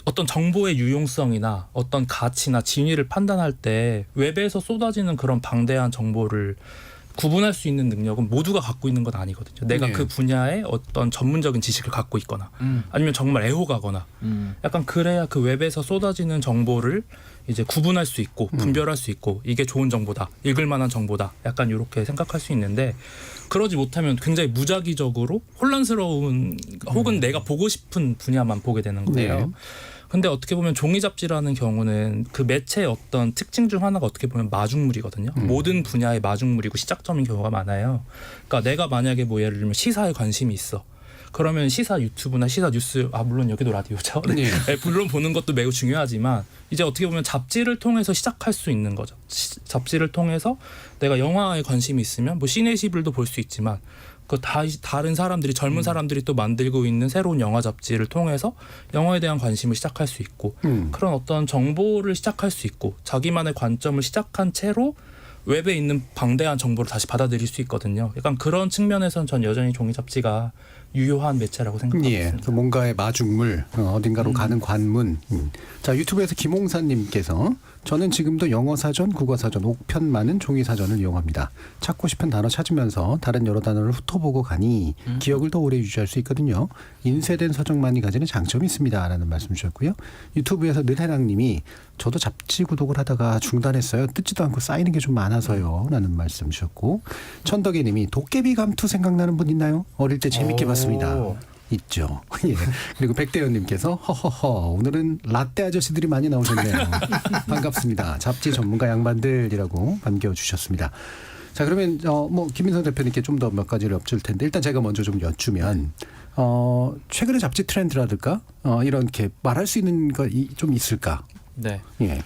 H: 어떤 정보의 유용성이나 어떤 가치나 진위를 판단할 때 웹에서 쏟아지는 그런 방대한 정보를 구분할 수 있는 능력은 모두가 갖고 있는 건 아니거든요. 내가 그 분야에 어떤 전문적인 지식을 갖고 있거나 아니면 정말 애호가거나 약간 그래야 그 웹에서 쏟아지는 정보를 이제 구분할 수 있고 분별할 수 있고 이게 좋은 정보다, 읽을 만한 정보다 약간 이렇게 생각할 수 있는데 그러지 못하면 굉장히 무작위적으로 혼란스러운 혹은 내가 보고 싶은 분야만 보게 되는 거예요. 근데 어떻게 보면 종이 잡지라는 경우는 그 매체의 어떤 특징 중 하나가 어떻게 보면 마중물이거든요. 모든 분야의 마중물이고 시작점인 경우가 많아요. 그러니까 내가 만약에 뭐 예를 들면 시사에 관심이 있어. 그러면 시사 유튜브나 시사 뉴스 물론 여기도 라디오죠. 네, 물론 보는 것도 매우 중요하지만 이제 어떻게 보면 잡지를 통해서 시작할 수 있는 거죠. 잡지를 통해서 내가 영화에 관심이 있으면 뭐 시네시블도 볼 수 있지만 그 다른 사람들이 젊은 사람들이 또 만들고 있는 새로운 영화 잡지를 통해서 영화에 대한 관심을 시작할 수 있고 그런 어떤 정보를 시작할 수 있고 자기만의 관점을 시작한 채로 웹에 있는 방대한 정보를 다시 받아들일 수 있거든요. 약간 그런 측면에서는 전 여전히 종이 잡지가 유효한 매체라고 생각하고 있습니다.
C: 뭔가의 마중물, 어딘가로 가는 관문. 자, 유튜브에서 김홍사님께서 저는 지금도 영어사전, 국어사전, 옥편 많은 종이사전을 이용합니다. 찾고 싶은 단어 찾으면서 다른 여러 단어를 훑어보고 가니 기억을 더 오래 유지할 수 있거든요. 인쇄된 서적만이 가지는 장점이 있습니다. 라는 말씀 주셨고요. 유튜브에서 늘해랑님이 저도 잡지 구독을 하다가 중단했어요. 뜯지도 않고 쌓이는 게 좀 많아서요. 라는 말씀 주셨고 천덕이님이 도깨비 감투 생각나는 분 있나요? 어릴 때 재밌게 봤습니다. 있죠. 예. 그리고 백대현님께서 허허허 오늘은 라떼 아저씨들이 많이 나오셨네요. 반갑습니다. 잡지 전문가 양반들이라고 반겨주셨습니다. 자, 그러면 뭐 김민성 대표님께 좀 더 몇 가지를 엿줄 텐데 일단 제가 먼저 좀 여쭈면 최근의 잡지 트렌드라든가 이렇게 말할 수 있는 거 좀 있을까?
H: 네.
C: 예.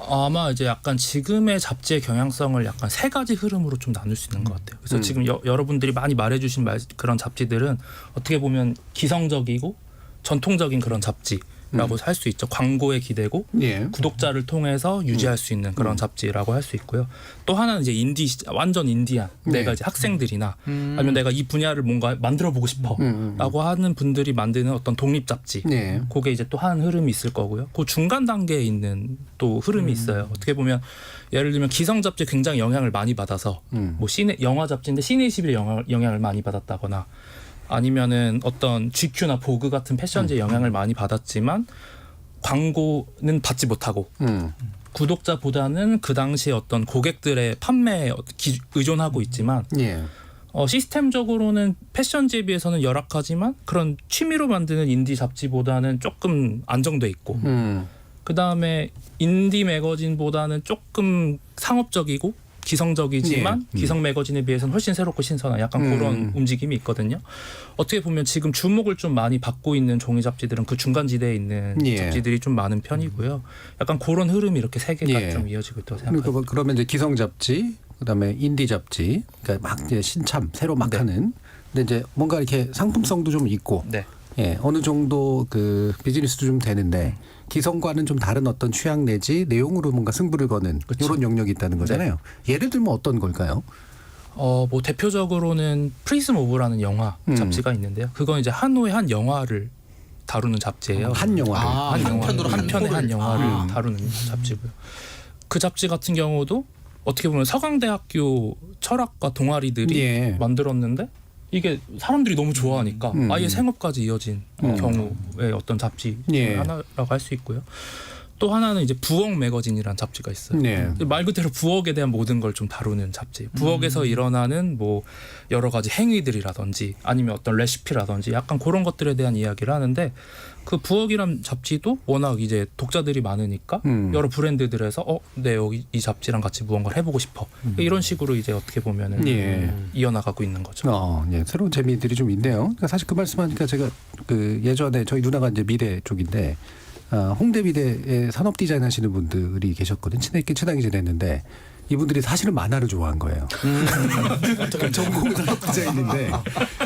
H: 아마 이제 약간 지금의 잡지의 경향성을 약간 세 가지 흐름으로 좀 나눌 수 있는 것 같아요. 그래서 지금 여러분들이 많이 말해주신 그런 잡지들은 어떻게 보면 기성적이고 전통적인 그런 잡지라고 할 수 있죠. 광고에 기대고 구독자를 통해서 유지할 수 있는 그런 잡지라고 할 수 있고요. 또 하나는 이제 완전 인디한 내가 이제 학생들이나 아니면 내가 이 분야를 뭔가 만들어 보고 싶어라고 하는 분들이 만드는 어떤 독립 잡지. 그게 이제 또 한 흐름이 있을 거고요. 그 중간 단계에 있는 또 흐름이 있어요. 어떻게 보면 예를 들면 기성 잡지 굉장히 영향을 많이 받아서 뭐 영화 잡지인데 시네21에 영향을 많이 받았다거나. 아니면은 어떤 GQ나 보그 같은 패션지에 영향을 많이 받았지만 광고는 받지 못하고 구독자보다는 그 당시에 어떤 고객들의 판매에 의존하고 있지만 시스템적으로는 패션지에 비해서는 열악하지만 그런 취미로 만드는 인디 잡지보다는 조금 안정돼 있고 그다음에 인디 매거진보다는 조금 상업적이고 기성적이지만 기성 매거진에 비해서는 훨씬 새롭고 신선한 약간 그런 움직임이 있거든요. 어떻게 보면 지금 주목을 좀 많이 받고 있는 종이 잡지들은 그 중간지대에 있는 잡지들이 좀 많은 편이고요. 약간 그런 흐름이 이렇게 세 개가 좀 이어지고 있다고 생각합니다.
C: 그러면 이제 기성 잡지, 그다음에 인디 잡지, 그러니까 막 이제 신참 새로 막 하는. 근데 이제 뭔가 이렇게 상품성도 좀 있고 예, 어느 정도 그 비즈니스도 좀 되는데 기성과는 좀 다른 어떤 취향 내지 내용으로 뭔가 승부를 거는
H: 그쵸.
C: 이런 영역이 있다는 거잖아요. 예를 들면 어떤 걸까요?
H: 뭐 대표적으로는 프리즘 오브라는 영화 잡지가 있는데요. 그건 이제 한 호의 한 영화를 다루는 잡지예요.
C: 한 영화를.
H: 한 영화,
F: 편으로
H: 한 편의 한 영화를
F: 아.
H: 다루는 잡지고요. 그 잡지 같은 경우도 어떻게 보면 서강대학교 철학과 동아리들이
C: 예.
H: 만들었는데 이게 사람들이 너무 좋아하니까 아예 생업까지 이어진 경우의 어떤 잡지
C: 예.
H: 하나라고 할 수 있고요. 또 하나는 이제 부엌 매거진이라는 잡지가 있어요.
C: 네.
H: 말 그대로 부엌에 대한 모든 걸 좀 다루는 잡지. 부엌에서 일어나는 뭐 여러 가지 행위들이라든지 아니면 어떤 레시피라든지 약간 그런 것들에 대한 이야기를 하는데 그 부엌이란 잡지도 워낙 이제 독자들이 많으니까 여러 브랜드들에서 네 여기 이 잡지랑 같이 무언가를 해보고 싶어 이런 식으로 이제 어떻게 보면은
C: 예.
H: 이어나가고 있는 거죠.
C: 예, 새로운 재미들이 좀 있네요. 그러니까 사실 그 말씀하니까 제가 그 예전에 저희 누나가 이제 미대 쪽인데 홍대 미대에 산업 디자인 하시는 분들이 계셨거든. 친하게 지냈는데 이분들이 사실은 만화를 좋아한 거예요. 전공은 산업 디자인인데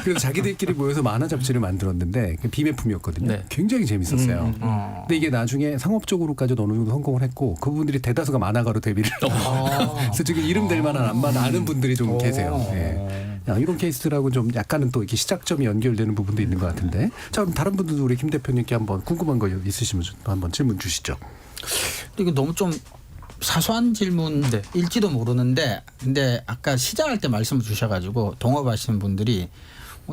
C: 그래서 자기들끼리 모여서 만화 잡지를 만들었는데 비매품이었거든요.
H: 네.
C: 굉장히 재밌었어요. 근데 이게 나중에 상업적으로까지 어느 정도 성공을 했고 그분들이 대다수가 만화가로 데뷔를. 그래서 지금 이름 될 만한 안 만화 아는 분들이 좀 계세요. 예. 이런 케이스들하고 좀 약간은 또 이렇게 시작점이 연결되는 부분도 있는 것 같은데. 자, 그럼 다른 분들도 우리 김 대표님께 한번 궁금한 거 있으시면 한번 질문 주시죠.
F: 이거 너무 좀 사소한 질문일지도 모르는데 근데 아까 시작할 때 말씀을 주셔가지고 동업하시는 분들이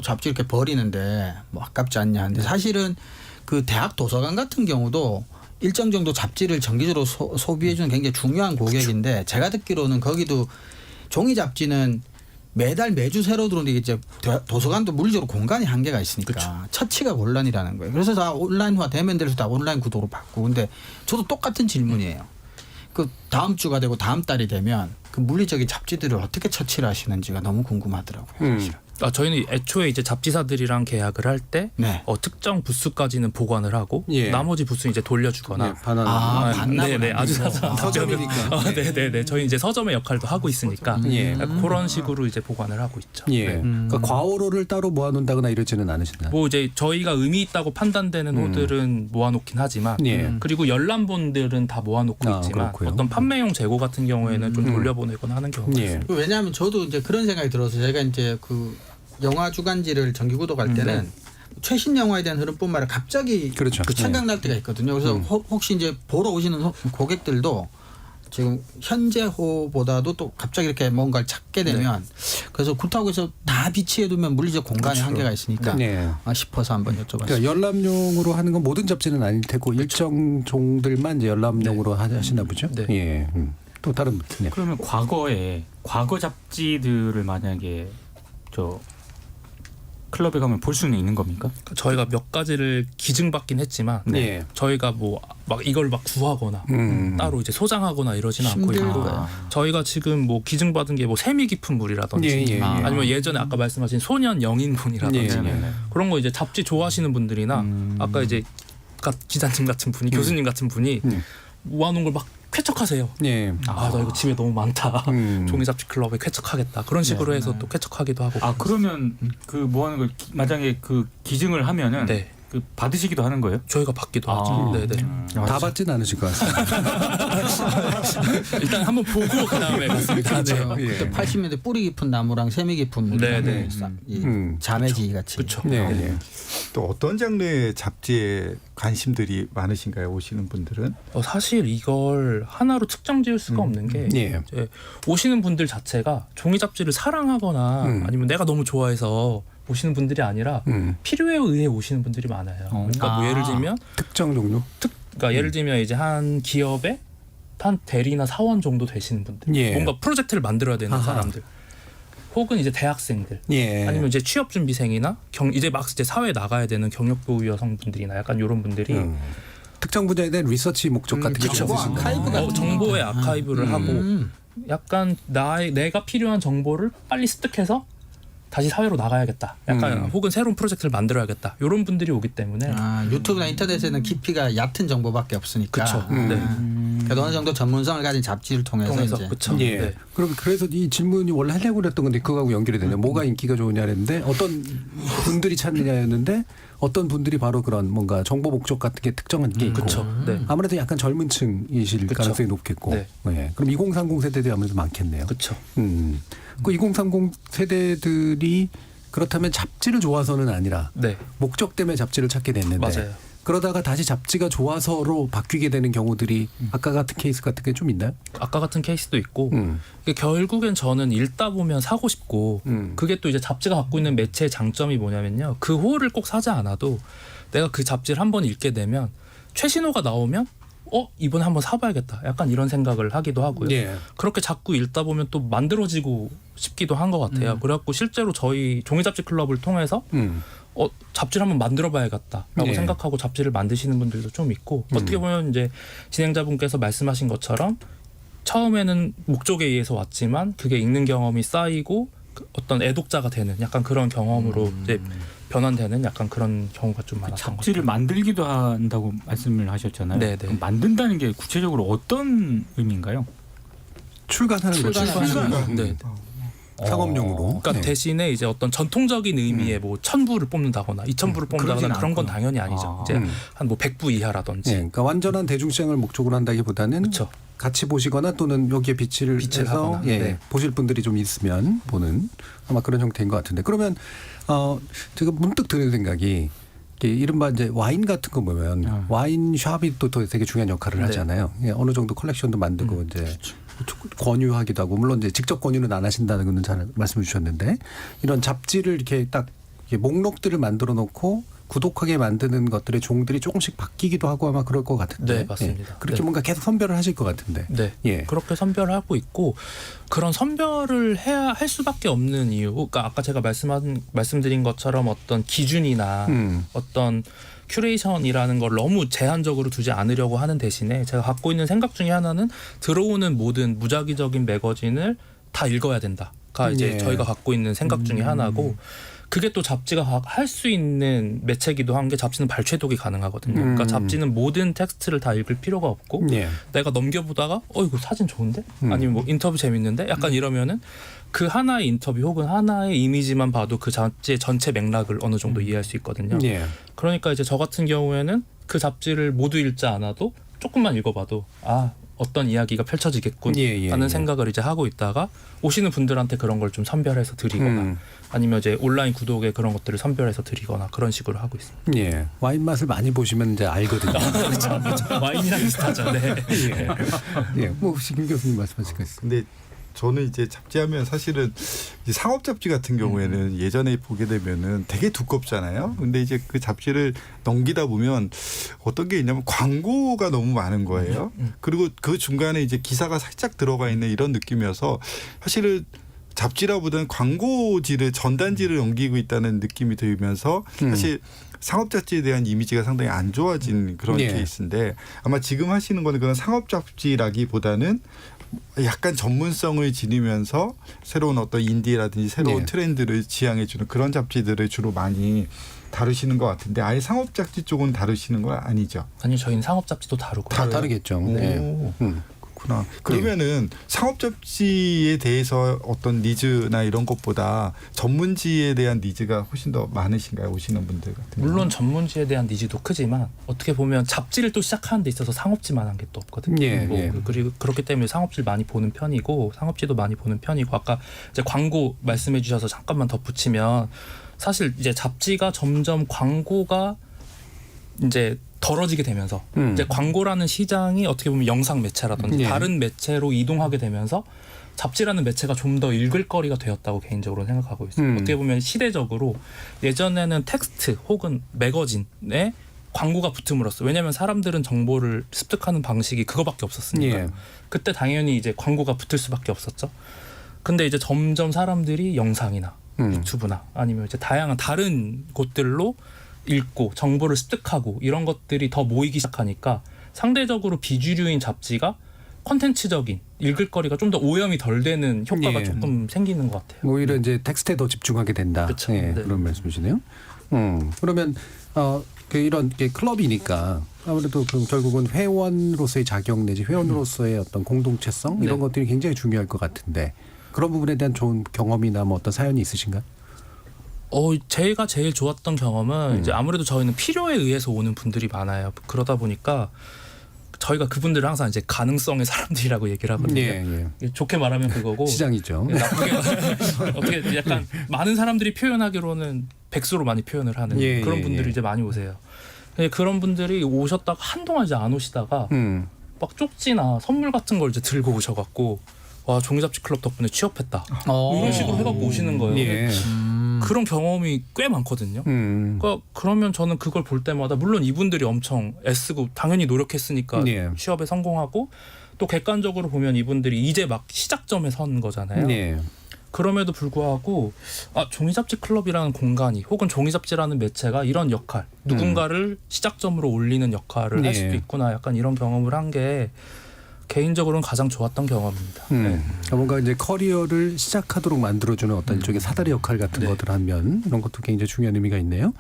F: 잡지 이렇게 버리는데 뭐 아깝지 않냐 하는데 사실은 그 대학 도서관 같은 경우도 일정 정도 잡지를 정기적으로 소비해 주는 굉장히 중요한 고객인데 제가 듣기로는 거기도 종이 잡지는 매주 새로 들어오는데 이제 도서관도 물리적으로 공간이 한계가 있으니까 처치가 곤란이라는 거예요. 그래서 다 온라인화 되면 될수록 다 온라인 구도로 바꾸고 근데 저도 똑같은 질문이에요. 그 다음 주가 되고 다음 달이 되면 그 물리적인 잡지들을 어떻게 처치를 하시는지가 너무 궁금하더라고요. 사실은.
H: 저희는 애초에 이제 잡지사들이랑 계약을 할 때
F: 네.
H: 특정 부수까지는 보관을 하고
C: 예.
H: 나머지 부수는 이제 돌려주거나
F: 반납을
H: 네네 아주 사소한
C: 서점이니까.
H: 네네네 저희 이제 서점의 역할도 하고 있으니까
C: 예.
H: 그런 식으로 이제 보관을 하고 있죠.
C: 예. 그러니까 과호로를 따로 모아놓는다거나 이러지는 않으시나요?
H: 뭐 이제 저희가 의미 있다고 판단되는 호들은 모아놓긴 하지만
C: 예.
H: 그리고 열람본들은 다 모아놓고 있지만
C: 그렇고요.
H: 어떤 판매용 재고 같은 경우에는 좀 돌려보내거나 하는 경우가
C: 예.
H: 있습니다.
F: 왜냐하면 저도 이제 그런 생각이 들어서 제가 이제 그 영화 주간지를 정기 구독할 때는 최신 영화에 대한 흐름뿐만 아니라 갑자기
C: 그렇죠.
F: 생각날 때가 있거든요. 그래서 혹시 이제 보러 오시는 고객들도 지금 현재호보다도 또 갑자기 이렇게 뭔가를 찾게 되면 그래서 그렇다고 해서 다 비치해두면 물리적 공간에 한계가 있으니까
C: 네.
F: 싶어서 한번 여쭤봤습니다.
C: 그러니까 열람용으로 하는 건 모든 잡지는 아닐 테고 일정 종들만 이제 열람용으로 하시나 보죠.
H: 네.
C: 예. 또 다른 분. 네.
G: 그러면 과거 잡지들을 만약에 클럽에 가면 볼 수는 있는 겁니까?
H: 저희가 몇 가지를 기증받긴 했지만
C: 네.
H: 저희가 뭐 막 이걸 막 구하거나 따로 이제 소장하거나 이러지는 않고 있고 저희가 지금 뭐 기증받은 게 뭐 세미 깊은 물이라든지
C: 예.
H: 아니면 예전에 아까 말씀하신 소년 영인분이라든지
C: 예.
H: 그런 거 이제 잡지 좋아하시는 분들이나 아까 이제 기자님 같은 분이 교수님 같은 분이 모아놓은 걸 막 쾌척하세요.
C: 예.
H: 나 이거 집에 너무 많다. 종이 잡지 클럽에 쾌척하겠다. 그런 식으로 해서 또 쾌척하기도 하고.
G: 그러면 그 뭐 하는 걸 만약에 그 기증을 하면은
H: 네.
G: 그 받으시기도 하는 거예요?
H: 저희가 받기도 하죠. 네네.
C: 다 받진 않으실 것 같습니다.
H: 일단 한번 보고 그다음에 맞습니다. 네.
F: 그때 80년대 뿌리 깊은 나무랑 세미 깊은 물이랑
H: 네.
F: 자매지 같이.
H: 그렇죠.
C: 네.
I: 또 어떤 장르의 잡지에 관심들이 많으신가요? 오시는 분들은?
H: 사실 이걸 하나로 측정 지을 수가 없는 게
C: 예.
H: 이제 오시는 분들 자체가 종이 잡지를 사랑하거나 아니면 내가 너무 좋아해서 오시는 분들이 아니라 필요에 의해 오시는 분들이 많아요. 그러니까 뭐 예를 들면
C: 특정 종류.
H: 그러니까 예를 들면 이제 한 기업에 한 대리나 사원 정도 되시는 분들,
C: 예.
H: 뭔가 프로젝트를 만들어야 되는 사람들, 혹은 이제 대학생들,
C: 예.
H: 아니면 이제 취업 준비생이나 이제 막 이제 사회에 나가야 되는 경력고 여성분들이나 약간 이런 분들이
C: 특정 분야에 대한 리서치 목적 같은 게
F: 정보
C: 있으신가요?
F: 아카이브 같은
H: 정보의 아카이브를 하고 약간 내가 필요한 정보를 빨리 습득해서 다시 사회로 나가야겠다. 약간 혹은 새로운 프로젝트를 만들어야겠다. 이런 분들이 오기 때문에
F: 유튜브나 인터넷에는 깊이가 얕은 정보밖에 없으니까.
H: 그렇죠. 네.
F: 그래도 어느 정도 전문성을 가진 잡지를 통해서 이제
H: 그렇죠.
C: 예.
H: 네.
C: 그럼 그래서 이 질문이 원래 하려고 그랬던 건데 그거하고 연결이 되네요. 뭐가 인기가 좋으냐는데 어떤 분들이 찾느냐였는데 어떤 분들이 바로 그런 뭔가 정보 목적 같은 게 특정한 게 있고
H: 그렇죠. 네.
C: 아무래도 약간 젊은 층이실
H: 그쵸.
C: 가능성이 높겠고
H: 네.
C: 예. 그럼 2030 세대들이 아무래도 많겠네요.
H: 그렇죠.
C: 그 2030 세대들이 그렇다면 잡지를 좋아서는 아니라
H: 네.
C: 목적 때문에 잡지를 찾게 됐는데
H: 맞아요.
C: 그러다가 다시 잡지가 좋아서로 바뀌게 되는 경우들이 아까 같은 케이스 같은 게 좀 있나요?
H: 아까 같은 케이스도 있고 이게 결국엔 저는 읽다 보면 사고 싶고 그게 또 이제 잡지가 갖고 있는 매체의 장점이 뭐냐면요. 그 호를 꼭 사지 않아도 내가 그 잡지를 한번 읽게 되면 최신호가 나오면 이번에 한번 사봐야겠다. 약간 이런 생각을 하기도 하고요.
C: 예.
H: 그렇게 자꾸 읽다 보면 또 만들어지고 싶기도 한 것 같아요. 그래갖고 실제로 저희 종이잡지 클럽을 통해서 잡지를 한번 만들어봐야겠다라고
C: 예.
H: 생각하고 잡지를 만드시는 분들도 좀 있고 어떻게 보면 이제 진행자분께서 말씀하신 것처럼 처음에는 목적에 의해서 왔지만 그게 읽는 경험이 쌓이고 어떤 애독자가 되는 약간 그런 경험으로 이제 변환되는 약간 그런 경우가 좀 많았던 것 같아요.
G: 잡지를 만들기도 한다고 말씀을 하셨잖아요.
H: 네네.
G: 그럼 만든다는 게 구체적으로 어떤 의미인가요?
C: 출간하는 거죠.
H: 네.
C: 상업용으로.
H: 그러니까
C: 네.
H: 대신에 이제 어떤 전통적인 의미의 뭐 1000부를 뽑는다거나 2000부를 뽑는다거나 그런 건 당연히 아니죠. 이제 한 뭐 100부 이하라든지.
C: 예, 그러니까 완전한 대중시장을 목적으로 한다기보다는
H: 그렇죠.
C: 같이 보시거나 또는 여기에 빛을 해서
H: 하거나.
C: 예,
H: 네.
C: 보실 분들이 좀 있으면 보는 아마 그런 형태인 것 같은데 그러면 제가 문득 드는 생각이 이른바 이제 와인 같은 거 보면 와인 샵이 또 되게 중요한 역할을
H: 네.
C: 하잖아요. 예, 어느 정도 컬렉션도 만들고 이제
H: 그렇죠.
C: 권유하기도 하고 물론 이제 직접 권유는 안 하신다는 건 잘 말씀해 주셨는데 이런 잡지를 이렇게 딱 이렇게 목록들을 만들어 놓고 구독하게 만드는 것들의 종들이 조금씩 바뀌기도 하고 아마 그럴 것 같은데.
H: 네, 맞습니다.
C: 예, 그렇게
H: 네.
C: 뭔가 계속 선별을 하실 것 같은데.
H: 네.
C: 예.
H: 그렇게 선별을 하고 있고 그런 선별을 해야 할 수밖에 없는 이유. 그러니까 아까 제가 말씀드린 것처럼 어떤 기준이나 어떤 큐레이션이라는 걸 너무 제한적으로 두지 않으려고 하는 대신에 제가 갖고 있는 생각 중에 하나는 들어오는 모든 무작위적인 매거진을 다 읽어야 된다가 이제
C: 예.
H: 저희가 갖고 있는 생각 중에 하나고 그게 또 잡지가 할 수 있는 매체기도 한 게 잡지는 발췌독이 가능하거든요. 그러니까 잡지는 모든 텍스트를 다 읽을 필요가 없고
C: 예.
H: 내가 넘겨보다가 이거 사진 좋은데? 아니면 뭐 인터뷰 재밌는데? 약간 이러면은 그 하나의 인터뷰 혹은 하나의 이미지만 봐도 그 잡지의 전체 맥락을 어느 정도 이해할 수 있거든요.
C: 예.
H: 그러니까 이제 저 같은 경우에는 그 잡지를 모두 읽지 않아도 조금만 읽어봐도 어떤 이야기가 펼쳐지겠군 하는 생각을 이제 하고 있다가 오시는 분들한테 그런 걸 좀 선별해서 드리거나 아니면 이제 온라인 구독에 그런 것들을 선별해서 드리거나 그런 식으로 하고 있습니다.
C: 예. 와인 맛을 많이 보시면 이제 알거든요.
H: 그렇죠. 와인이랑 비슷하죠. 네.
C: 예. 뭐 혹시 김 교수님 말씀하실 거 있어요?
I: 근데 저는 이제 잡지하면 사실은 이 상업 잡지 같은 경우에는 예전에 보게 되면은 되게 두껍잖아요. 근데 이제 그 잡지를 넘기다 보면 어떤 게 있냐면 광고가 너무 많은 거예요. 그리고 그 중간에 이제 기사가 살짝 들어가 있는 이런 느낌이어서 사실은 잡지라보다는 광고지를 전단지를 넘기고 있다는 느낌이 들면서 사실 상업 잡지에 대한 이미지가 상당히 안 좋아진 그런 케이스인데 아마 지금 하시는 거는 그런 상업 잡지라기보다는 약간 전문성을 지니면서 새로운 어떤 인디라든지 새로운 트렌드를 지향해주는 그런 잡지들을 주로 많이 다루시는 것 같은데 아예 상업 잡지 쪽은 다루시는 건 아니죠?
H: 아니 저희는 상업 잡지도 다루고
C: 다 다르겠죠. 네.
I: 그렇구나. 그러면은 상업 잡지에 대해서 어떤 니즈나 이런 것보다 전문지에 대한 니즈가 훨씬 더 많으신가요? 오시는 분들 같은
H: 물론 전문지에 대한 니즈도 크지만 어떻게 보면 잡지를 또 시작하는 데 있어서 상업지만한 게 또 없거든요.
C: 예.
H: 그리고 그렇기 때문에 상업지를 많이 보는 편이고 상업지도 많이 보는 편이고 아까 이제 광고 말씀해 주셔서 잠깐만 덧붙이면 사실 이제 잡지가 점점 광고가 이제 덜어지게 되면서 이제 광고라는 시장이 어떻게 보면 영상 매체라든지 다른 매체로 이동하게 되면서 잡지라는 매체가 좀 더 읽을 거리가 되었다고 개인적으로 생각하고 있어요. 어떻게 보면 시대적으로 예전에는 텍스트 혹은 매거진에 광고가 붙음으로써 왜냐하면 사람들은 정보를 습득하는 방식이 그거밖에 없었으니까 그때 당연히 이제 광고가 붙을 수밖에 없었죠. 근데 이제 점점 사람들이 영상이나 유튜브나 아니면 이제 다양한 다른 곳들로 읽고 정보를 습득하고 이런 것들이 더 모이기 시작하니까 상대적으로 비주류인 잡지가 콘텐츠적인 읽을 거리가 좀 더 오염이 덜 되는 효과가 조금 생기는 것 같아요.
C: 오히려 이제 텍스트에 더 집중하게 된다.
H: 그쵸.
C: 예,
H: 네.
C: 그런 말씀이시네요. 그러면 이런 게 클럽이니까 아무래도 결국은 회원으로서의 자격 내지 회원으로서의 어떤 공동체성 이런
H: 네.
C: 것들이 굉장히 중요할 것 같은데 그런 부분에 대한 좋은 경험이나 뭐 어떤 사연이 있으신가요?
H: 제가 제일 좋았던 경험은 이제 아무래도 저희는 필요에 의해서 오는 분들이 많아요. 그러다 보니까 저희가 그분들을 항상 이제 가능성의 사람들이라고 얘기를 하거든요.
C: 예.
H: 좋게 말하면 그거고
C: 시장이죠.
H: 나쁘게 어떻게 약간 많은 사람들이 표현하기로는 백수로 많이 표현을 하는
C: 예,
H: 그런
C: 예,
H: 분들이
C: 예.
H: 이제 많이 오세요. 근데 그런 분들이 오셨다가 한동안 이제 안 오시다가 막 쪽지나 선물 같은 걸 이제 들고 오셔갖고 와 종이잡지 클럽 덕분에 취업했다 이런 식으로 해갖고 오시는 거예요.
C: 예.
H: 그런 경험이 꽤 많거든요. 그러니까 그러면 저는 그걸 볼 때마다 물론 이분들이 엄청 애쓰고 당연히 노력했으니까
C: 예.
H: 취업에 성공하고 또 객관적으로 보면 이분들이 이제 막 시작점에 선 거잖아요.
C: 예.
H: 그럼에도 불구하고 종이잡지 클럽이라는 공간이 혹은 종이잡지라는 매체가 이런 역할 누군가를 시작점으로 올리는 역할을 할 수도 있구나 약간 이런 경험을 한 게 개인적으로는 가장 좋았던 경험입니다. 네.
C: 그러니까 뭔가 이제 커리어를 시작하도록 만들어주는 어떤 일종의 사다리 역할 같은
H: 네.
C: 것들 하면 이런 것도 굉장히 중요한 의미가 있네요.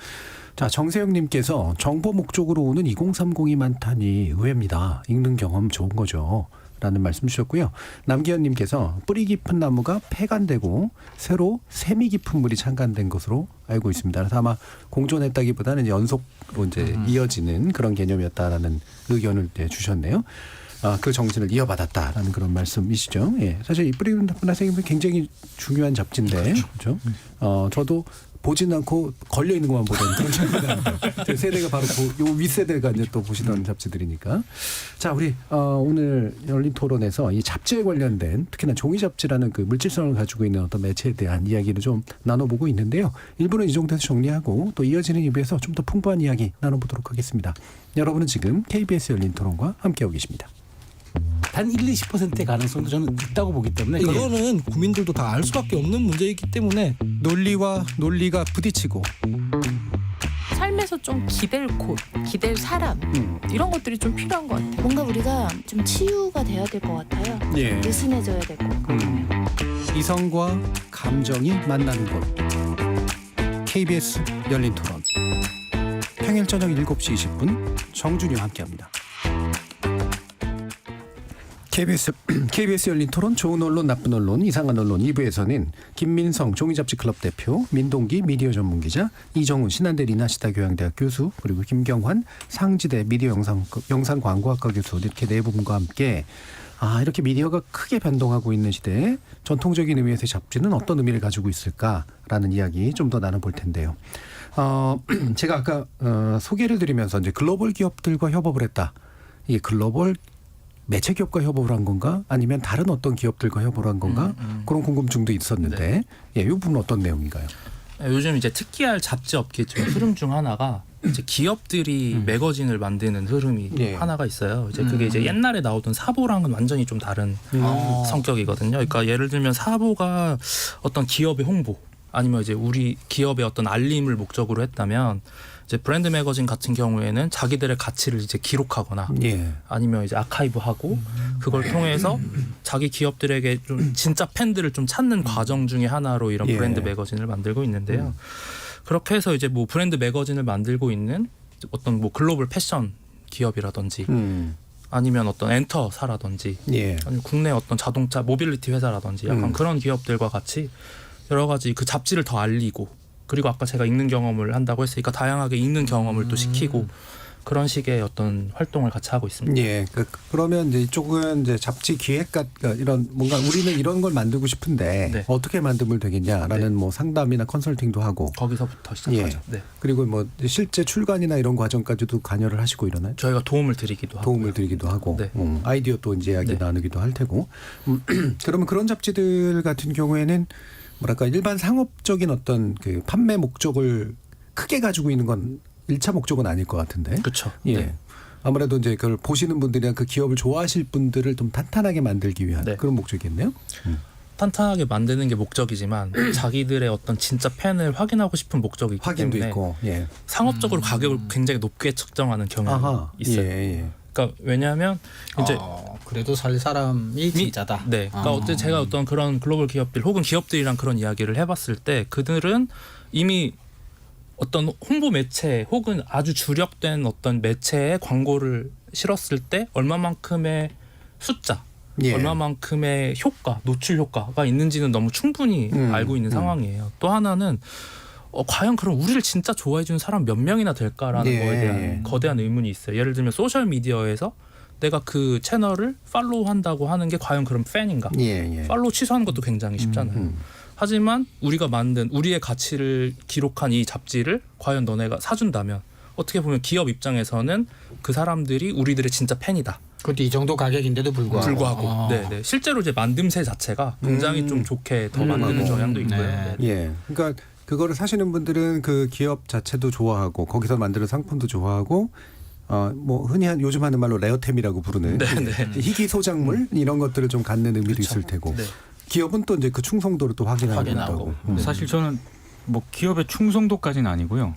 C: 자, 정세영님께서 정보 목적으로 오는 2030이 많다니 의외입니다. 읽는 경험 좋은 거죠. 라는 말씀 주셨고요. 남기현님께서 뿌리 깊은 나무가 폐간되고 새로 세미 깊은 물이 창간된 것으로 알고 있습니다. 그래서 아마 공존했다기보다는 연속으로 이제 이어지는 그런 개념이었다라는 의견을 주셨네요. 그 정신을 이어받았다라는 그런 말씀이시죠. 예, 사실 이 뿌리 깊은 나무는 굉장히 중요한 잡지인데, 그렇죠? 저도 보진 않고 걸려 있는 것만 보던 그런 잡지입니다. 제 세대가 바로 요 윗세대가 이제 또 보시던 잡지들이니까. 자, 우리 오늘 열린 토론에서 이 잡지에 관련된 특히나 종이 잡지라는 그 물질성을 가지고 있는 어떤 매체에 대한 이야기를 좀 나눠보고 있는데요. 일부는 이 정도에서 정리하고 또 이어지는 2부에서 좀 더 풍부한 이야기 나눠보도록 하겠습니다. 여러분은 지금 KBS 열린 토론과 함께하고 계십니다.
J: 단 1, 20%의 가능성도 저는 있다고 보기 때문에
K: 이거는 국민들도 다 알 수밖에 없는 문제이기 때문에
C: 논리와 논리가 부딪히고
L: 삶에서 좀 기댈 곳, 기댈 사람 이런 것들이 좀 필요한 것 같아요.
M: 뭔가 우리가 좀 치유가 돼야 될 것 같아요.
C: 예.
M: 느슨해져야 될 것 같고.
C: 이성과 감정이 만나는 곳 KBS 열린 토론 평일 저녁 7시 20분 정준이와 함께합니다. KBS 열린 토론 좋은 언론 나쁜 언론 이상한 언론 2부에서는 김민성 종이잡지 클럽 대표 민동기 미디어 전문기자 이정훈 신한대 리나시타 교양대학 교수 그리고 김경환 상지대 미디어 영상광고학과 교수 이렇게 네 분과 함께 이렇게 미디어가 크게 변동하고 있는 시대에 전통적인 의미에서의 잡지는 어떤 의미를 가지고 있을까라는 이야기 좀 더 나눠볼 텐데요. 제가 아까 소개를 드리면서 이제 글로벌 기업들과 협업을 했다. 이게 글로벌 매체 기업과 협업을 한 건가 아니면 다른 어떤 기업들과 협업을 한 건가 그런 궁금증도 있었는데 이 부분은 어떤 내용인가요?
H: 요즘 이제 특기할 잡지 업계 흐름 중 하나가 이제 기업들이 매거진을 만드는 흐름이 하나가 있어요. 이제 그게 이제 옛날에 나오던 사보랑은 완전히 좀 다른 성격이거든요. 그러니까 예를 들면 사보가 어떤 기업의 홍보 아니면 이제 우리 기업의 어떤 알림을 목적으로 했다면 이제 브랜드 매거진 같은 경우에는 자기들의 가치를 이제 기록하거나 아니면 이제 아카이브하고 그걸 통해서 자기 기업들에게 좀 진짜 팬들을 좀 찾는 과정 중에 하나로 이런 브랜드 매거진을 만들고 있는데요. 그렇게 해서 이제 뭐 브랜드 매거진을 만들고 있는 어떤 뭐 글로벌 패션 기업이라든지 아니면 어떤 엔터사라든지 아니면 국내 어떤 자동차 모빌리티 회사라든지 약간 그런 기업들과 같이 여러 가지 그 잡지를 더 알리고 그리고 아까 제가 읽는 경험을 한다고 했으니까 다양하게 읽는 경험을 또 시키고 그런 식의 어떤 활동을 같이 하고 있습니다.
C: 예. 그러면 이제 이쪽은 이제 잡지 기획가 이런 뭔가 우리는 이런 걸 만들고 싶은데 어떻게 만들면 되겠냐라는 뭐 상담이나 컨설팅도 하고
H: 거기서부터 시작하죠. 네.
C: 그리고 뭐 실제 출간이나 이런 과정까지도 관여를 하시고 이러나요?
H: 저희가 도움을 드리기도 하고.
C: 네. 아이디어 또 이제 이야기 나누기도 할 테고. 그러면 그런 잡지들 같은 경우에는 뭐랄까 일반 상업적인 어떤 그 판매 목적을 크게 가지고 있는 건 1차 목적은 아닐 것 같은데.
H: 그렇죠.
C: 예.
H: 네.
C: 아무래도 이제 그걸 보시는 분들이나 그 기업을 좋아하실 분들을 좀 탄탄하게 만들기 위한 그런 목적이겠네요.
H: 탄탄하게 만드는 게 목적이지만 자기들의 어떤 진짜 팬을 확인하고 싶은 목적이 있기
C: 확인도
H: 때문에
C: 있고.
H: 상업적으로 가격을 굉장히 높게 책정하는 경향이 있어요. 그러니까 왜냐하면 이제
F: 그래도 살 사람이 진짜다.
H: 네. 그러니까 어때 제가 어떤 그런 글로벌 기업들 혹은 기업들이랑 그런 이야기를 해봤을 때 그들은 이미 어떤 홍보 매체 혹은 아주 주력된 어떤 매체에 광고를 실었을 때 얼마만큼의 숫자,
C: 예.
H: 얼마만큼의 효과, 노출 효과가 있는지는 너무 충분히 알고 있는 상황이에요. 또 하나는 과연 그럼 우리를 진짜 좋아해 주는 사람 몇 명이나 될까라는
C: 예.
H: 거에 대한 거대한 의문이 있어요. 예를 들면 소셜 미디어에서 내가 그 채널을 팔로우한다고 하는 게 과연 그럼 팬인가?
C: 예.
H: 팔로우 취소하는 것도 굉장히 쉽잖아요. 하지만 우리가 만든 우리의 가치를 기록한 이 잡지를 과연 너네가 사준다면 어떻게 보면 기업 입장에서는 그 사람들이 우리들의 진짜 팬이다.
F: 그것도 이 정도 가격인데도 불구하고.
H: 네. 실제로 이제 만듦새 자체가 굉장히 좀 좋게 더 만드는 경향도 있고요.
F: 네.
C: 예. 그러니까 그거를 사시는 분들은 그 기업 자체도 좋아하고 거기서 만드는 상품도 좋아하고 뭐 흔히 요즘 하는 말로 레어템이라고 부르는 희귀 소작물 이런 것들을 좀 갖는 의미도 있을 테고
H: 네.
C: 기업은 또 이제 그 충성도를 또 확인하고.
G: 사실 저는 뭐 기업의 충성도까지는 아니고요.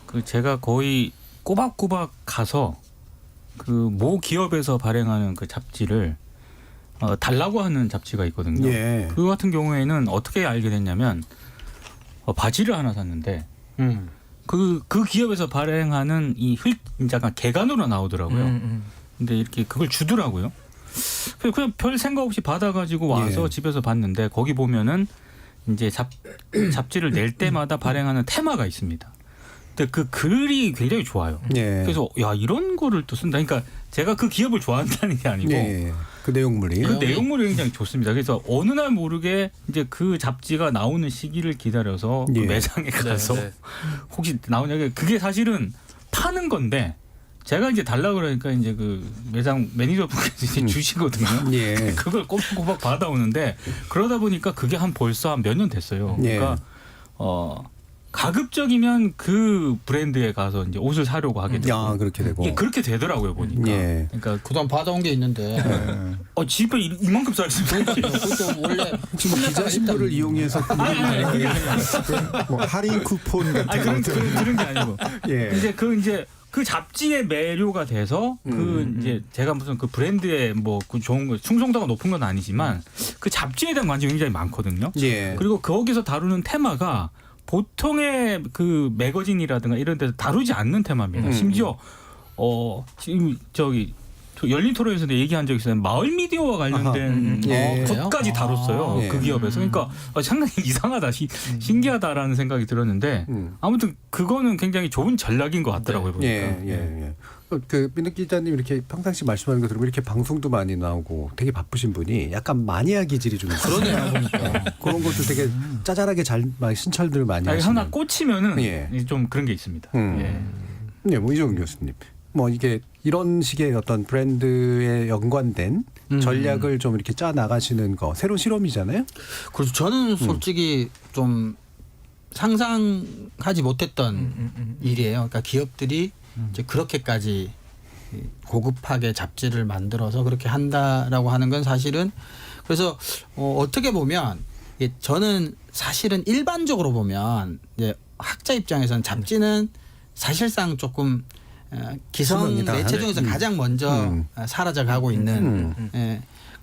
G: 그 제가 거의 꼬박꼬박 가서 그 모 기업에서 발행하는 그 잡지를 달라고 하는 잡지가 있거든요.
C: 예.
G: 그 같은 경우에는 어떻게 알게 됐냐면 바지를 하나 샀는데 그 기업에서 발행하는 이 약간 개간으로 나오더라고요. 근데 이렇게 그걸 주더라고요. 그냥 별 생각 없이 받아가지고 와서 집에서 봤는데 거기 보면은 이제 잡지를 낼 때마다 발행하는 테마가 있습니다. 근데 그 글이 굉장히 좋아요. 그래서 야 이런 거를 또 쓴다. 그러니까 제가 그 기업을 좋아한다는 게 아니고
C: 그 내용물이
G: 굉장히 좋습니다. 그래서 어느 날 모르게 이제 그 잡지가 나오는 시기를 기다려서 그 매장에 가서 혹시 나오냐 그게 사실은 파는 건데 제가 이제 달라 그러니까 이제 그 매장 매니저분께서 이제 주시거든요. 그걸 꼬박꼬박 받아오는데 그러다 보니까 그게 벌써 한 몇 년 됐어요. 그러니까 가급적이면 그 브랜드에 가서 이제 옷을 사려고 하게 되고.
C: 그렇게 되고.
G: 예, 그렇게 되더라고요 보니까.
F: 그러니까 그동안 받아온 게 있는데.
G: 집에 이만큼 써 있습니다.
F: 그것도 원래
C: 지금 기자 신분을 이용해서
I: 뭐 할인 쿠폰 같은
G: 그런 게 아니고. 이제 그 잡지의 매료가 돼서 이제 제가 무슨 그 브랜드에 뭐 그 좋은 거 충성도가 높은 건 아니지만 그 잡지에 대한 관심이 굉장히 많거든요. 그리고 거기서 다루는 테마가 보통의 그 매거진이라든가 이런 데서 다루지 않는 테마입니다. 심지어 지금 저기 열린 토론에서도 얘기한 적이 있어요. 마을 미디어와 관련된 것까지 다뤘어요. 그 기업에서. 그러니까 상당히 이상하다, 신기하다라는 생각이 들었는데 아무튼 그거는 굉장히 좋은 전략인 것 같더라고요. 보니까.
C: 그 민득 기자님 이렇게 평상시 말씀하는 거 들으면 이렇게 방송도 많이 나오고 되게 바쁘신 분이 약간 마니아 기질이 좀 있어요.
F: 그러네요, 보니까.
C: 그런 것도 되게 짜잘하게 잘 신철들 많이 하시는.
G: 하나 꽂히면은 좀 그런 게 있습니다.
C: 뭐 이종훈 교수님. 뭐 이게 이런 식의 어떤 브랜드에 연관된 전략을 좀 이렇게 짜 나가시는 거 새로운 실험이잖아요.
F: 그래서 저는 솔직히 좀 상상하지 못했던 일이에요. 그러니까 기업들이 이제 그렇게까지 고급하게 잡지를 만들어서 그렇게 한다라고 하는 건 사실은 그래서 어떻게 보면 저는 사실은 일반적으로 보면 이제 학자 입장에서는 잡지는 사실상 조금 기성 매체 중에서 가장 먼저 사라져가고 있는.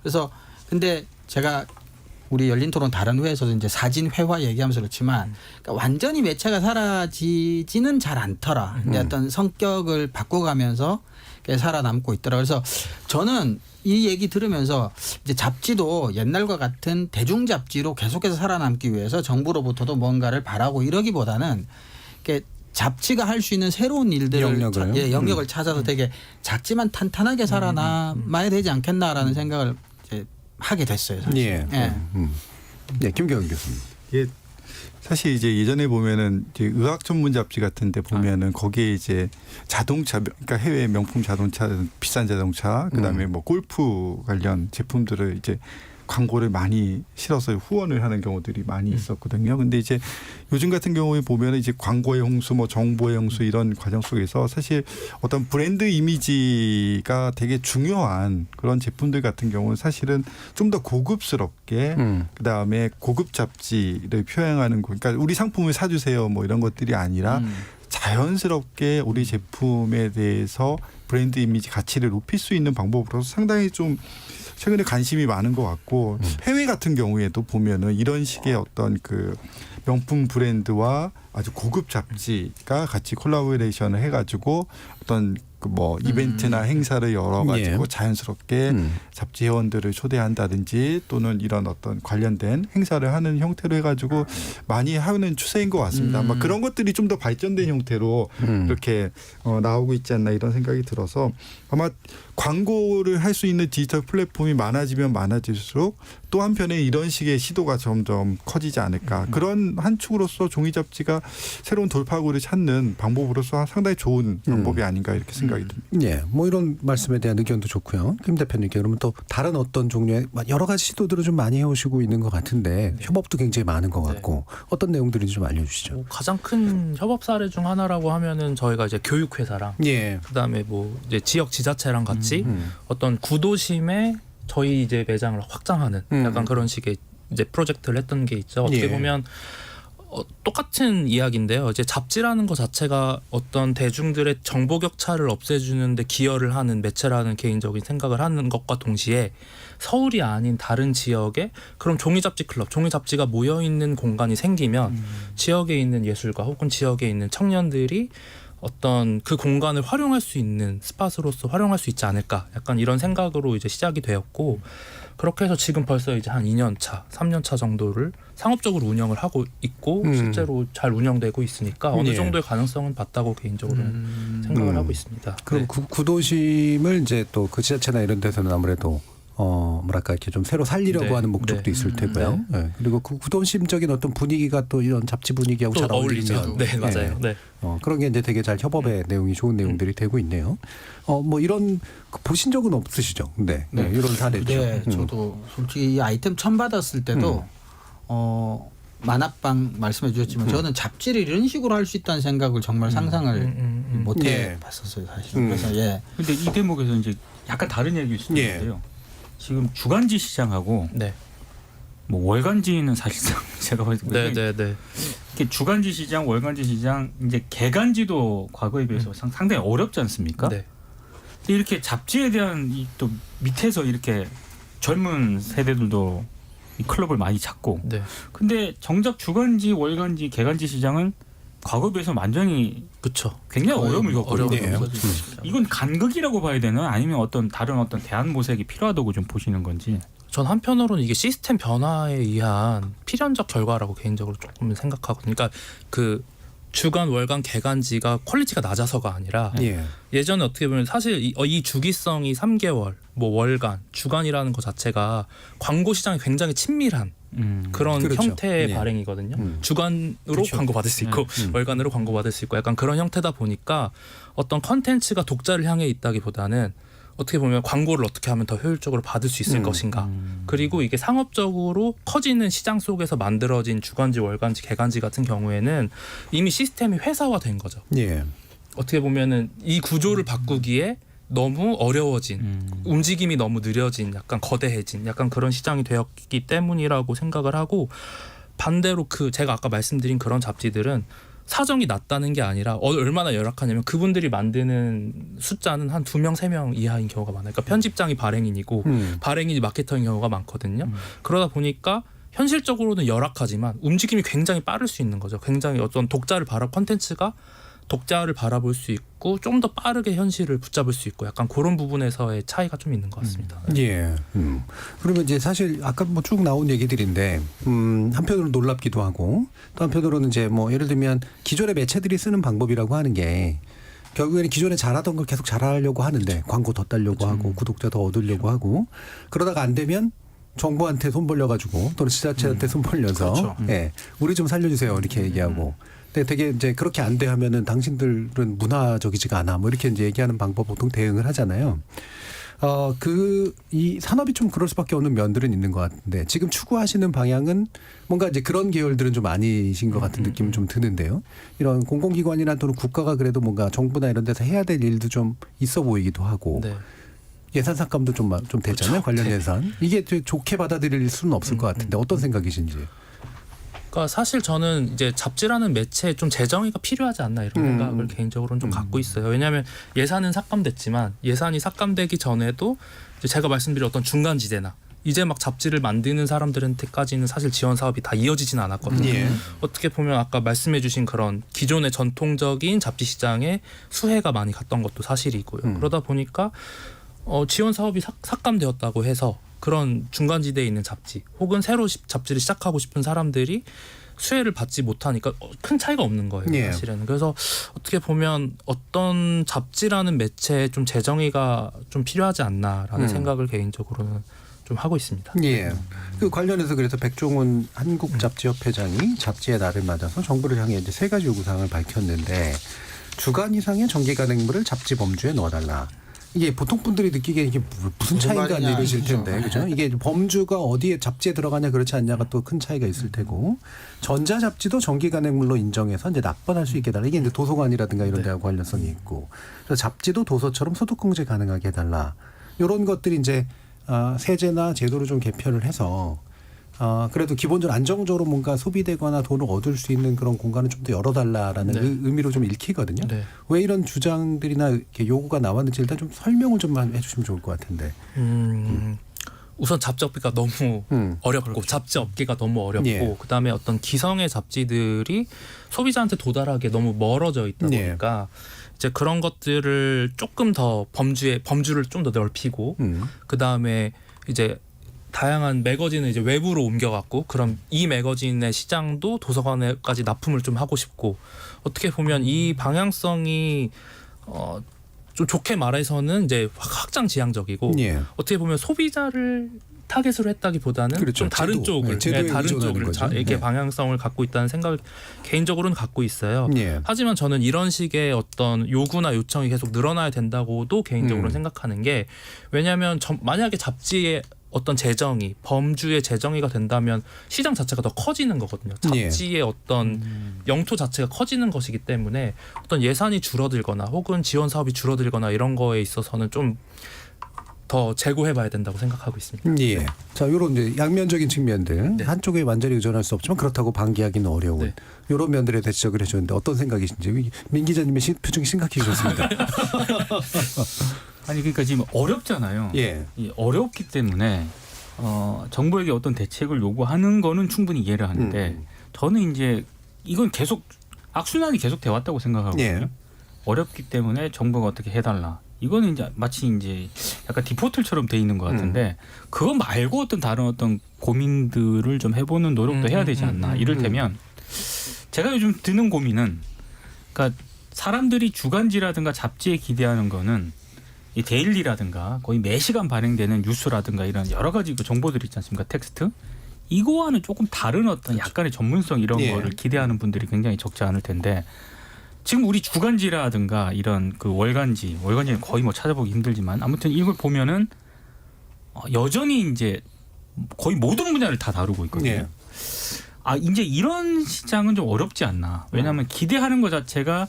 F: 그래서 근데 제가 우리 열린 토론 다른 회에서도 이제 사진 회화 얘기하면서 그렇지만 그러니까 완전히 매체가 사라지지는 잘 않더라. 근데 어떤 성격을 바꿔가면서 살아남고 있더라. 그래서 저는 이 얘기 들으면서 이제 잡지도 옛날과 같은 대중 잡지로 계속해서 살아남기 위해서 정부로부터도 뭔가를 바라고 이러기보다는 잡지가 할 수 있는 새로운 일들을 영역을 찾아서 되게 작지만 탄탄하게 살아남아야 되지 않겠나라는 생각을 이제 하게 됐어요. 사실.
C: 김경은 교수님.
I: 사실 이제 예전에 보면은 이제 의학 전문 잡지 같은데 보면은 거기에 이제 자동차, 그러니까 해외 명품 자동차, 비싼 자동차, 그다음에 뭐 골프 관련 제품들을 이제 광고를 많이 실어서 후원을 하는 경우들이 많이 있었거든요. 근데 이제 요즘 같은 경우에 보면은 이제 광고의 홍수, 뭐 정보의 홍수 이런 과정 속에서 사실 어떤 브랜드 이미지가 되게 중요한 그런 제품들 같은 경우는 사실은 좀 더 고급스럽게 그다음에 고급 잡지를 표현하는 거. 그러니까 우리 상품을 사주세요 뭐 이런 것들이 아니라 자연스럽게 우리 제품에 대해서 브랜드 이미지 가치를 높일 수 있는 방법으로서 상당히 좀 최근에 관심이 많은 것 같고 해외 같은 경우에도 보면은 이런 식의 어떤 그 명품 브랜드와 아주 고급 잡지가 같이 콜라보레이션을 해가지고 어떤 그 뭐 이벤트나 행사를 열어가지고 자연스럽게 잡지 회원들을 초대한다든지 또는 이런 어떤 관련된 행사를 하는 형태로 해가지고 많이 하는 추세인 것 같습니다. 아마 그런 것들이 좀 더 발전된 형태로 이렇게 나오고 있지 않나 이런 생각이 들어서 아마 광고를 할 수 있는 디지털 플랫폼이 많아지면 많아질수록 또 한편에 이런 식의 시도가 점점 커지지 않을까. 그런 한 축으로서 종이 잡지가 새로운 돌파구를 찾는 방법으로서 상당히 좋은 방법이 아닌가 이렇게 생각이 듭니다.
C: 예, 뭐 이런 말씀에 대한 의견도 좋고요. 김 대표님께 그러면 또 다른 어떤 종류의 여러 가지 시도들을 좀 많이 해오시고 있는 것 같은데 협업도 굉장히 많은 것 같고 어떤 내용들인지 좀 알려주시죠.
H: 가장 큰 협업 사례 중 하나라고 하면은 저희가 이제 교육회사랑 그다음에 뭐 이제 지역 지자체랑 같이 어떤 구도심에 저희 이제 매장을 확장하는 약간 그런 식의 이제 프로젝트를 했던 게 있죠. 어떻게 보면 똑같은 이야기인데요. 이제 잡지라는 것 자체가 어떤 대중들의 정보 격차를 없애주는데 기여를 하는 매체라는 개인적인 생각을 하는 것과 동시에 서울이 아닌 다른 지역에 그럼 종이잡지 클럽, 종이잡지가 모여있는 공간이 생기면 지역에 있는 예술가 혹은 지역에 있는 청년들이 어떤 그 공간을 활용할 수 있는 스팟으로서 활용할 수 있지 않을까 약간 이런 생각으로 이제 시작이 되었고 그렇게 해서 지금 벌써 이제 한 2년 차, 3년 차 정도를 상업적으로 운영을 하고 있고 실제로 잘 운영되고 있으니까 어느 정도의 가능성은 봤다고 개인적으로는 생각을 하고 있습니다.
C: 그럼 구도심을 이제 또 그 지자체나 이런 데서는 아무래도 뭐랄까 이렇게 좀 새로 살리려고 하는 목적도 있을 테고요. 그리고 그 구도심적인 어떤 분위기가 또 이런 잡지 분위기하고 잘 어울리면
H: 네, 맞아요. 네.
C: 그런 게 이제 되게 잘 협업의 내용이 좋은 내용들이 되고 있네요. 뭐 이런 보신 적은 없으시죠? 네, 이런 사례죠.
F: 네, 저도 솔직히 이 아이템 처음 받았을 때도 만화방 말씀해 주셨지만 저는 잡지를 이런 식으로 할 수 있다는 생각을 정말 상상을 못 해봤었어요, 사실은. 그래서
G: 근데 이 대목에서 이제 약간 다른 얘기일 수도 있는데요. 지금 주간지 시장하고 뭐 월간지는 사실상 제가 봤을 때 이렇게 주간지 시장, 월간지 시장, 이제 개간지도 과거에 비해서 상당히 어렵지 않습니까? 근데 이렇게 잡지에 대한 이 또 밑에서 이렇게 젊은 세대들도 이 클럽을 많이 찾고, 근데 정작 주간지, 월간지, 개간지 시장은 과거에 비해서 완전히 굉장히 어려움을 겪거든요. 이건 간극이라고 봐야 되나 아니면 어떤 다른 어떤 대안 모색이 필요하다고 좀 보시는 건지.
H: 전 한편으로는 이게 시스템 변화에 의한 필연적 결과라고 개인적으로 조금 생각하거든요. 그러니까 그 주간, 월간, 개간지가 퀄리티가 낮아서가 아니라 예전에 어떻게 보면 사실 이 주기성이 3개월, 뭐 월간, 주간이라는 것 자체가 광고 시장이 굉장히 친밀한 그런 형태의 발행이거든요. 주간으로 광고 받을 수 있고 월간으로 광고 받을 수 있고 약간 그런 형태다 보니까 어떤 컨텐츠가 독자를 향해 있다기보다는 어떻게 보면 광고를 어떻게 하면 더 효율적으로 받을 수 있을 것인가. 그리고 이게 상업적으로 커지는 시장 속에서 만들어진 주간지, 월간지, 개간지 같은 경우에는 이미 시스템이 회사화된 거죠. 어떻게 보면은 이 구조를 바꾸기에 너무 어려워진, 움직임이 너무 느려진, 약간 거대해진 약간 그런 시장이 되었기 때문이라고 생각을 하고, 반대로 그 제가 아까 말씀드린 그런 잡지들은 사정이 낮다는 게 아니라 얼마나 열악하냐면 그분들이 만드는 숫자는 한 2명, 3명 이하인 경우가 많아요. 그러니까 편집장이 발행인이고 발행인이 마케터인 경우가 많거든요. 그러다 보니까 현실적으로는 열악하지만 움직임이 굉장히 빠를 수 있는 거죠. 굉장히 어떤 독자를 컨텐츠가 독자를 바라볼 수 있고 좀 더 빠르게 현실을 붙잡을 수 있고 약간 그런 부분에서의 차이가 좀 있는 것 같습니다.
C: 그러면 이제 사실 아까 뭐 쭉 나온 얘기들인데 한편으로 놀랍기도 하고 또 한편으로는 이제 뭐 예를 들면 기존의 매체들이 쓰는 방법이라고 하는 게 결국에는 기존에 잘하던 걸 계속 잘하려고 하는데 광고 더 따려고 하고 구독자 더 얻으려고 하고 그러다가 안 되면 정부한테 손 벌려가지고 또는 지자체한테 손 벌려서 우리 좀 살려주세요 이렇게 얘기하고. 근데 되게 이제 그렇게 안 돼 하면은 당신들은 문화적이지가 않아 뭐 이렇게 이제 얘기하는 방법 보통 대응을 하잖아요. 이 산업이 좀 그럴 수밖에 없는 면들은 있는 것 같은데 지금 추구하시는 방향은 뭔가 이제 그런 계열들은 좀 아니신 것 같은 느낌은 좀 드는데요. 이런 공공기관이나 또는 국가가 그래도 뭔가 정부나 이런 데서 해야 될 일도 좀 있어 보이기도 하고. 예산 삭감도 좀 되잖아요. 관련 예산. 이게 좋게 받아들일 수는 없을 것 같은데 어떤 생각이신지.
H: 그러니까 사실 저는 이제 잡지라는 매체에 좀 재정의가 필요하지 않나 이런 생각을 개인적으로는 좀 갖고 있어요. 왜냐하면 예산은 삭감됐지만 예산이 삭감되기 전에도 이제 제가 말씀드린 어떤 중간지대나 이제 막 잡지를 만드는 사람들한테까지는 사실 지원 사업이 다 이어지지는 않았거든요. 어떻게 보면 아까 말씀해주신 그런 기존의 전통적인 잡지 시장에 수혜가 많이 갔던 것도 사실이고요. 그러다 보니까 지원 사업이 삭감되었다고 해서 그런 중간지대에 있는 잡지 혹은 새로 잡지를 시작하고 싶은 사람들이 수혜를 받지 못하니까 큰 차이가 없는 거예요. 사실은. 그래서 어떻게 보면 어떤 잡지라는 매체에 좀 재정의가 좀 필요하지 않나라는 생각을 개인적으로는 좀 하고 있습니다.
C: 예. 그 관련해서 그래서 백종원 한국잡지협회장이 잡지의 날을 맞아서 정부를 향해 이제 3가지 요구사항을 밝혔는데 주간 이상의 정기 간행물을 잡지 범주에 넣어달라. 이게 보통 분들이 느끼기에 이게 무슨 차이인가 이러실 텐데, 그죠? 이게 범주가 어디에 잡지에 들어가냐 그렇지 않냐가 또 큰 차이가 있을 테고, 전자잡지도 정기 간행물로 인정해서 이제 납본할 수 있게 해달라. 이게 이제 도서관이라든가 이런 데하고 관련성이 있고, 그래서 잡지도 도서처럼 소득공제 가능하게 해달라. 이런 것들이 이제 세제나 제도를 좀 개편을 해서 그래도 기본적으로 안정적으로 뭔가 소비되거나 돈을 얻을 수 있는 그런 공간을 좀 더 열어달라라는 의미로 좀 읽히거든요. 왜 이런 주장들이나 이렇게 요구가 나왔는지 일단 좀 설명을 좀 해주시면 좋을 것 같은데.
H: 우선 잡지업계가 너무 어렵고 잡지업계가 너무 어렵고 그다음에 어떤 기성의 잡지들이 소비자한테 도달하기에 너무 멀어져 있다 보니까 이제 그런 것들을 조금 더 범주를 좀 더 넓히고 그다음에 이제 다양한 매거진을 이제 외부로 옮겨갖고 그럼 이 매거진의 시장도 도서관에까지 납품을 좀 하고 싶고 어떻게 보면 이 방향성이 좀 좋게 말해서는 이제 확장지향적이고 어떻게 보면 소비자를 타겟으로 했다기보다는 좀 다른 쪽을 이렇게 방향성을 갖고 있다는 생각을 개인적으로는 갖고 있어요. 하지만 저는 이런 식의 어떤 요구나 요청이 계속 늘어나야 된다고도 개인적으로 생각하는 게 왜냐하면 만약에 잡지의 어떤 재정의, 범주의 재정의가 된다면 시장 자체가 더 커지는 거거든요. 잡지의 어떤 영토 자체가 커지는 것이기 때문에 어떤 예산이 줄어들거나 혹은 지원 사업이 줄어들거나 이런 거에 있어서는 좀 더 재고해봐야 된다고 생각하고 있습니다.
C: 예. 자, 이런 이제 양면적인 측면들 한쪽에 완전히 의존할 수 없지만 그렇다고 방기하기는 어려운 이런 면들에 대해 지적을 해주는데 어떤 생각이신지 민 기자님의 표정이 심각해지셨습니다.
G: 아니 그러니까 지금 어렵잖아요. 이 어렵기 때문에 정부에게 어떤 대책을 요구하는 거는 충분히 이해를 하는데 저는 이제 이건 계속 악순환이 계속 돼 왔다고 생각하거든요. 어렵기 때문에 정부가 어떻게 해달라. 이거는 이제 마치 이제 약간 디포트처럼 돼 있는 것 같은데 그거 말고 어떤 다른 어떤 고민들을 좀 해보는 노력도 해야 되지 않나. 이를테면 제가 요즘 드는 고민은 그러니까 사람들이 주간지라든가 잡지에 기대하는 거는 이 데일리라든가 거의 매시간 발행되는 뉴스라든가 이런 여러 가지 그 정보들이 있지 않습니까? 텍스트. 이거와는 조금 다른 어떤 약간의 전문성 이런 거를 기대하는 분들이 굉장히 적지 않을 텐데 지금 우리 주간지라든가 이런 그 월간지는 거의 뭐 찾아보기 힘들지만 아무튼 이걸 보면은 여전히 이제 거의 모든 분야를 다 다루고 있거든요. 이제 이런 시장은 좀 어렵지 않나. 왜냐하면 기대하는 것 자체가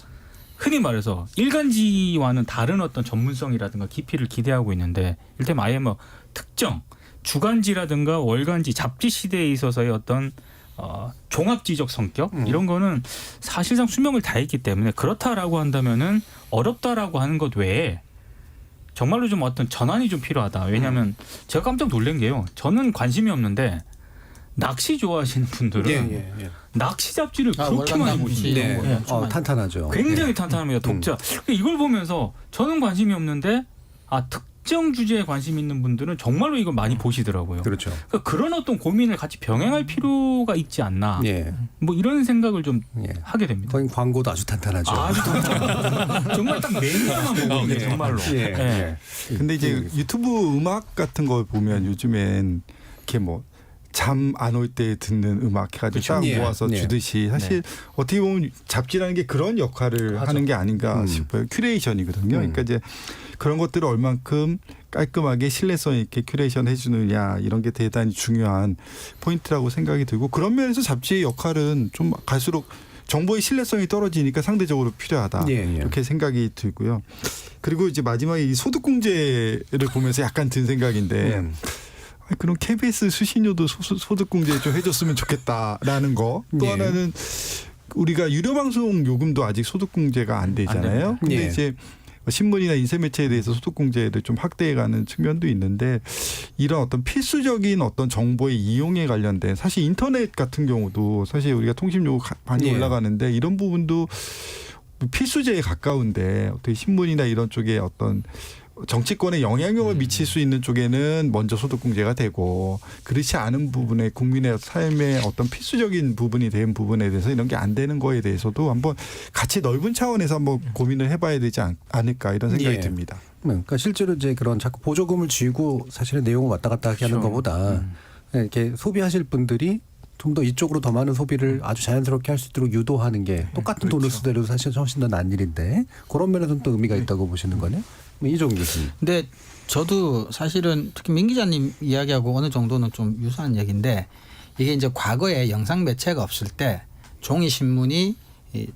G: 흔히 말해서 일간지와는 다른 어떤 전문성이라든가 깊이를 기대하고 있는데 이를테면 아예 뭐 특정 주간지라든가 월간지 잡지 시대에 있어서의 어떤 종합지적 성격 이런 거는 사실상 수명을 다했기 때문에 그렇다라고 한다면은 어렵다라고 하는 것 외에 정말로 좀 어떤 전환이 좀 필요하다. 왜냐하면 제가 깜짝 놀란 게요. 저는 관심이 없는데 낚시 좋아하시는 분들은 낚시 잡지를 그렇게 많이 보시는 거예요.
C: 탄탄하죠.
G: 굉장히 탄탄합니다. 독자. 이걸 보면서 저는 관심이 없는데 특정 주제에 관심 있는 분들은 정말로 이걸 많이 보시더라고요.
C: 그렇죠.
G: 그러니까 그런 어떤 고민을 같이 병행할 필요가 있지 않나. 뭐 이런 생각을 좀 하게 됩니다.
C: 거의 광고도 아주 탄탄하죠.
G: 아주 탄탄하죠. 정말 딱 매니아만 보고 있는 정말로.
I: 근데 이제 유튜브 음악 같은 걸 보면 요즘엔 이렇게 뭐 잠 안 올 때 듣는 음악 해가지고 딱 모아서 주듯이 사실 어떻게 보면 잡지라는 게 그런 역할을 하는 게 아닌가 싶어요. 큐레이션이거든요. 그러니까 이제 그런 것들을 얼만큼 깔끔하게 신뢰성 있게 큐레이션 해주느냐 이런 게 대단히 중요한 포인트라고 생각이 들고 그런 면에서 잡지의 역할은 좀 갈수록 정보의 신뢰성이 떨어지니까 상대적으로 필요하다 이렇게 생각이 들고요. 그리고 이제 마지막에 이 소득공제를 보면서 약간 든 생각인데 그럼 KBS 수신료도 소득공제 좀 해줬으면 좋겠다라는 거. 또
C: 예.
I: 하나는 우리가 유료 방송 요금도 아직 소득공제가 안 되잖아요. 근데
C: 예.
I: 이제 신문이나 인쇄매체에 대해서 소득공제를 좀 확대해가는 측면도 있는데 이런 어떤 필수적인 어떤 정보의 이용에 관련된 사실 인터넷 같은 경우도 사실 우리가 통신요금 많이
C: 예.
I: 올라가는데 이런 부분도 필수제에 가까운데 어떻게 신문이나 이런 쪽에 어떤 정치권에 영향력을 미칠 수 있는 쪽에는 먼저 소득공제가 되고 그렇지 않은 부분에 국민의 삶의 어떤 필수적인 부분이 된 부분에 대해서 이런 게 안 되는 거에 대해서도 한번 같이 넓은 차원에서 한번 고민을 해봐야 되지 않을까 이런 생각이
C: 예.
I: 듭니다.
C: 그러니까 실제로 이제 그런 자꾸 보조금을 쥐고 사실은 내용을 왔다 갔다 하게 하는 것보다 이렇게 소비하실 분들이 좀 더 이쪽으로 더 많은 소비를 아주 자연스럽게 할 수 있도록 유도하는 게 똑같은 돈을 쓰더라도 사실 훨씬 더 나은 일인데 그런 면에서는 또 의미가 있다고 보시는 거네. 이종규 교수님.
F: 근데 저도 사실은 특히 민 기자님 이야기하고 어느 정도는 좀 유사한 얘기인데 이게 이제 과거에 영상 매체가 없을 때 종이 신문이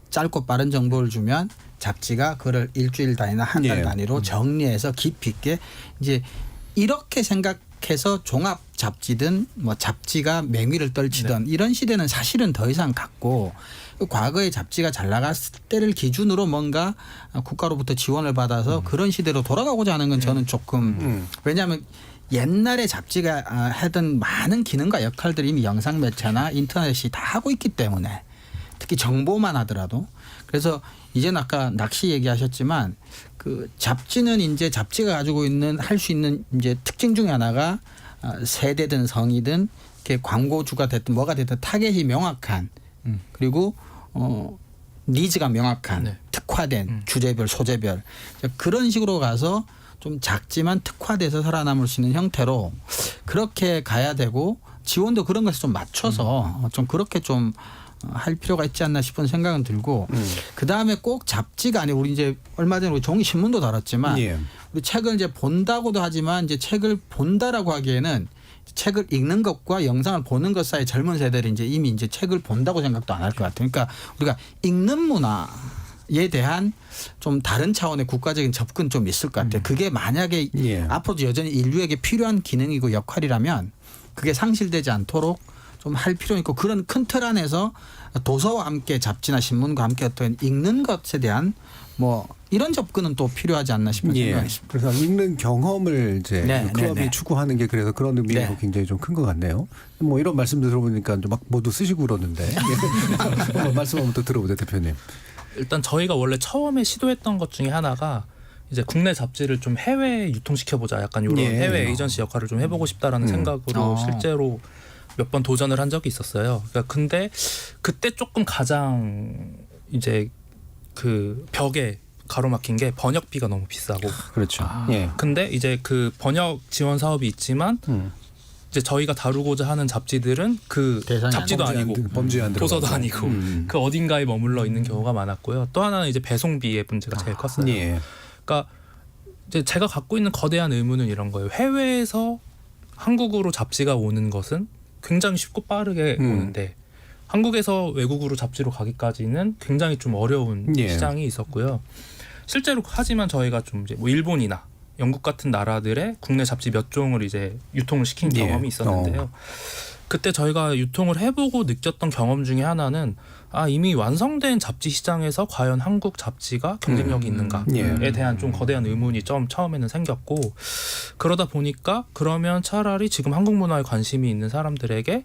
F: 짧고 빠른 정보를 주면 잡지가 그걸 일주일 단위나 한 달 단위로 정리해서 깊이 있게 이제 이렇게 생각해서 종합 잡지든 뭐 잡지가 맹위를 떨치던 이런 시대는 사실은 더 이상 갔고 과거에 잡지가 잘 나갔을 때를 기준으로 뭔가 국가로부터 지원을 받아서 그런 시대로 돌아가고자 하는 건 저는 조금 왜냐하면 옛날에 잡지가 하던 많은 기능과 역할들이 이미 영상 매체나 인터넷이 다 하고 있기 때문에 특히 정보만 하더라도 그래서 이제는 아까 낚시 얘기하셨지만 그 잡지는 이제 잡지가 가지고 있는 할 수 있는 이제 특징 중에 하나가 세대든 성이든 이렇게 광고주가 됐든 뭐가 됐든 타겟이 명확한 그리고 니즈가 명확한 특화된 주제별 소재별 그런 식으로 가서 좀 작지만 특화돼서 살아남을 수 있는 형태로 그렇게 가야 되고 지원도 그런 것에 좀 맞춰서 좀 그렇게 좀 할 필요가 있지 않나 싶은 생각은 들고 그다음에 꼭 잡지가 아니고 우리 이제 얼마 전에 우리 종이 신문도 다뤘지만 우리 책을 이제 본다고도 하지만 이제 책을 본다라고 하기에는 책을 읽는 것과 영상을 보는 것 사이 젊은 세대들이 이제 이미 이제 책을 본다고 생각도 안 할 것 같아요. 그러니까 우리가 읽는 문화에 대한 좀 다른 차원의 국가적인 접근 좀 있을 것 같아요. 그게 만약에 앞으로도 여전히 인류에게 필요한 기능이고 역할이라면 그게 상실되지 않도록 좀 할 필요 있고 그런 큰 틀 안에서 도서와 함께 잡지나 신문과 함께 어떤 읽는 것에 대한 뭐 이런 접근은 또 필요하지 않나 싶은 생각이 있습니다.
C: 그래서 읽는 경험을 이제 클럽이 추구하는 게 그래서 그런 의미가 굉장히 좀 큰 것 같네요. 뭐 이런 말씀들 들어보니까 막 모두 쓰시고 그러는데 말씀 한번 더 들어보죠 대표님.
H: 일단 저희가 원래 처음에 시도했던 것 중에 하나가 이제 국내 잡지를 좀 해외에 유통시켜보자 약간 이런 해외 에이전시 역할을 좀 해보고 싶다라는 생각으로 실제로 몇 번 도전을 한 적이 있었어요. 그러니까 근데 그때 조금 가장 이제 그 벽에 가로막힌 게 번역비가 너무 비싸고.
C: 그렇죠.
H: 근데 이제 그 번역 지원 사업이 있지만 이제 저희가 다루고자 하는 잡지들은 그 잡지도 아니고 도서도 아니고 그 어딘가에 머물러 있는 경우가 많았고요. 또 하나는 이제 배송비의 문제가 제일 컸어요. 그러니까 이제 제가 갖고 있는 거대한 의문은 이런 거예요. 해외에서 한국으로 잡지가 오는 것은 굉장히 쉽고 빠르게 오는데 한국에서 외국으로 잡지로 가기까지는 굉장히 좀 어려운 시장이 있었고요. 실제로 하지만 저희가 좀 이제 뭐 일본이나 영국 같은 나라들의 국내 잡지 몇 종을 이제 유통을 시킨 경험이 있었는데요. 그때 저희가 유통을 해보고 느꼈던 경험 중에 하나는 이미 완성된 잡지 시장에서 과연 한국 잡지가 경쟁력이 있는가에 대한 좀 거대한 의문이 좀 처음에는 생겼고 그러다 보니까 그러면 차라리 지금 한국 문화에 관심이 있는 사람들에게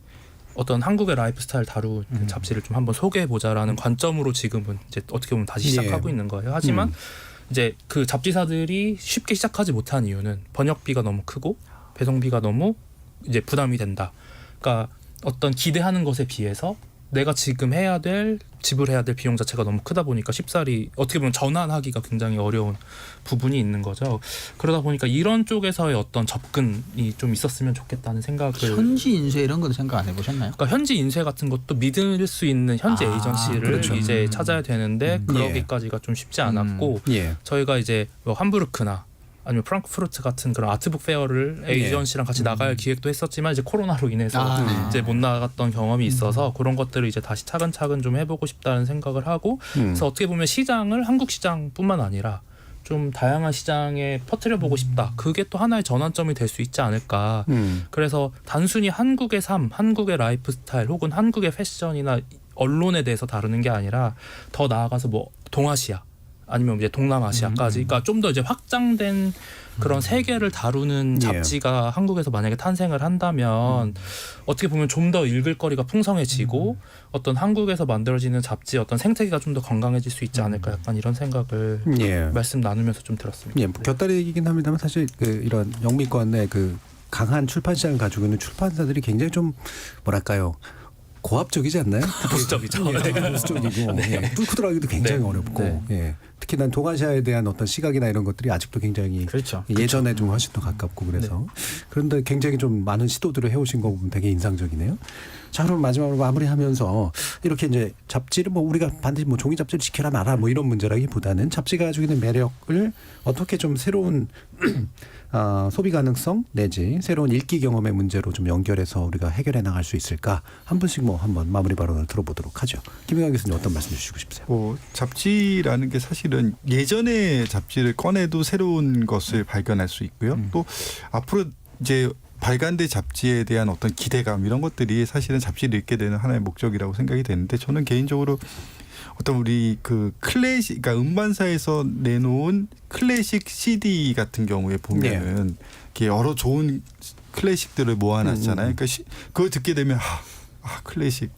H: 어떤 한국의 라이프 스타일 다루는 잡지를 좀 한번 소개해보자라는 관점으로 지금은 이제 어떻게 보면 다시 시작하고 있는 거예요. 하지만 이제 그 잡지사들이 쉽게 시작하지 못한 이유는 번역비가 너무 크고 배송비가 너무 이제 부담이 된다. 그러니까 어떤 기대하는 것에 비해서 내가 지금 지불해야 될 비용 자체가 너무 크다 보니까 쉽사리 어떻게 보면 전환하기가 굉장히 어려운 부분이 있는 거죠. 그러다 보니까 이런 쪽에서의 어떤 접근이 좀 있었으면 좋겠다는 생각을.
F: 현지 인쇄 이런 건 생각 안 해보셨나요?
H: 그러니까 현지 인쇄 같은 것도 믿을 수 있는 현지 에이전시를 이제 찾아야 되는데 그러기까지가 좀 쉽지 않았고 저희가 이제 뭐 함부르크나 아니면 프랑크푸르트 같은 그런 아트북 페어를 에이전시랑 같이 나갈 기획도 했었지만 이제 코로나로 인해서 이제 못 나갔던 경험이 있어서 그런 것들을 이제 다시 차근차근 좀 해보고 싶다는 생각을 하고 그래서 어떻게 보면 시장을 한국 시장뿐만 아니라 좀 다양한 시장에 퍼뜨려보고 싶다. 그게 또 하나의 전환점이 될 수 있지 않을까. 그래서 단순히 한국의 삶, 한국의 라이프 스타일 혹은 한국의 패션이나 언론에 대해서 다루는 게 아니라 더 나아가서 뭐 동아시아 아니면 이제 동남아시아까지, 그러니까 좀 더 이제 확장된 그런 세계를 다루는 잡지가 한국에서 만약에 탄생을 한다면 어떻게 보면 좀 더 읽을 거리가 풍성해지고 어떤 한국에서 만들어지는 잡지의 어떤 생태계가 좀 더 건강해질 수 있지 않을까, 약간 이런 생각을 말씀 나누면서 좀 들었습니다.
C: 예, 뭐 곁다리 얘기긴 합니다만 사실 그 이런 영미권의 그 강한 출판 시장을 가지고 있는 출판사들이 굉장히 좀 뭐랄까요? 고압적이지 않나요?
H: 보수적이죠.
C: 보수적이고 뚫고 들어가기도 굉장히 어렵고 특히 난 동아시아에 대한 어떤 시각이나 이런 것들이 아직도 굉장히 예전에 좀 훨씬 더 가깝고 그래서 그런데 굉장히 좀 많은 시도들을 해오신 거 보면 되게 인상적이네요. 자, 그럼 마지막으로 마무리하면서 이렇게 이제 잡지를 뭐 우리가 반드시 뭐 종이 잡지를 지켜라 마라 뭐 이런 문제라기보다는 잡지가 가지고 있는 매력을 어떻게 좀 새로운 소비 가능성 내지 새로운 읽기 경험의 문제로 좀 연결해서 우리가 해결해 나갈 수 있을까 한 분씩 뭐 한번 마무리 발언을 들어보도록 하죠. 김영환 교수님 어떤 말씀 주시고 싶으세요?
I: 잡지라는 게 사실은 예전에 잡지를 꺼내도 새로운 것을 발견할 수 있고요. 또 앞으로 이제 발간된 잡지에 대한 어떤 기대감 이런 것들이 사실은 잡지를 읽게 되는 하나의 목적이라고 생각이 되는데 저는 개인적으로 어떤 우리 그 클래식, 그러니까 음반사에서 내놓은 클래식 CD 같은 경우에 보면은 이렇게 여러 좋은 클래식들을 모아놨잖아요. 그러니까 그걸 듣게 되면 클래식.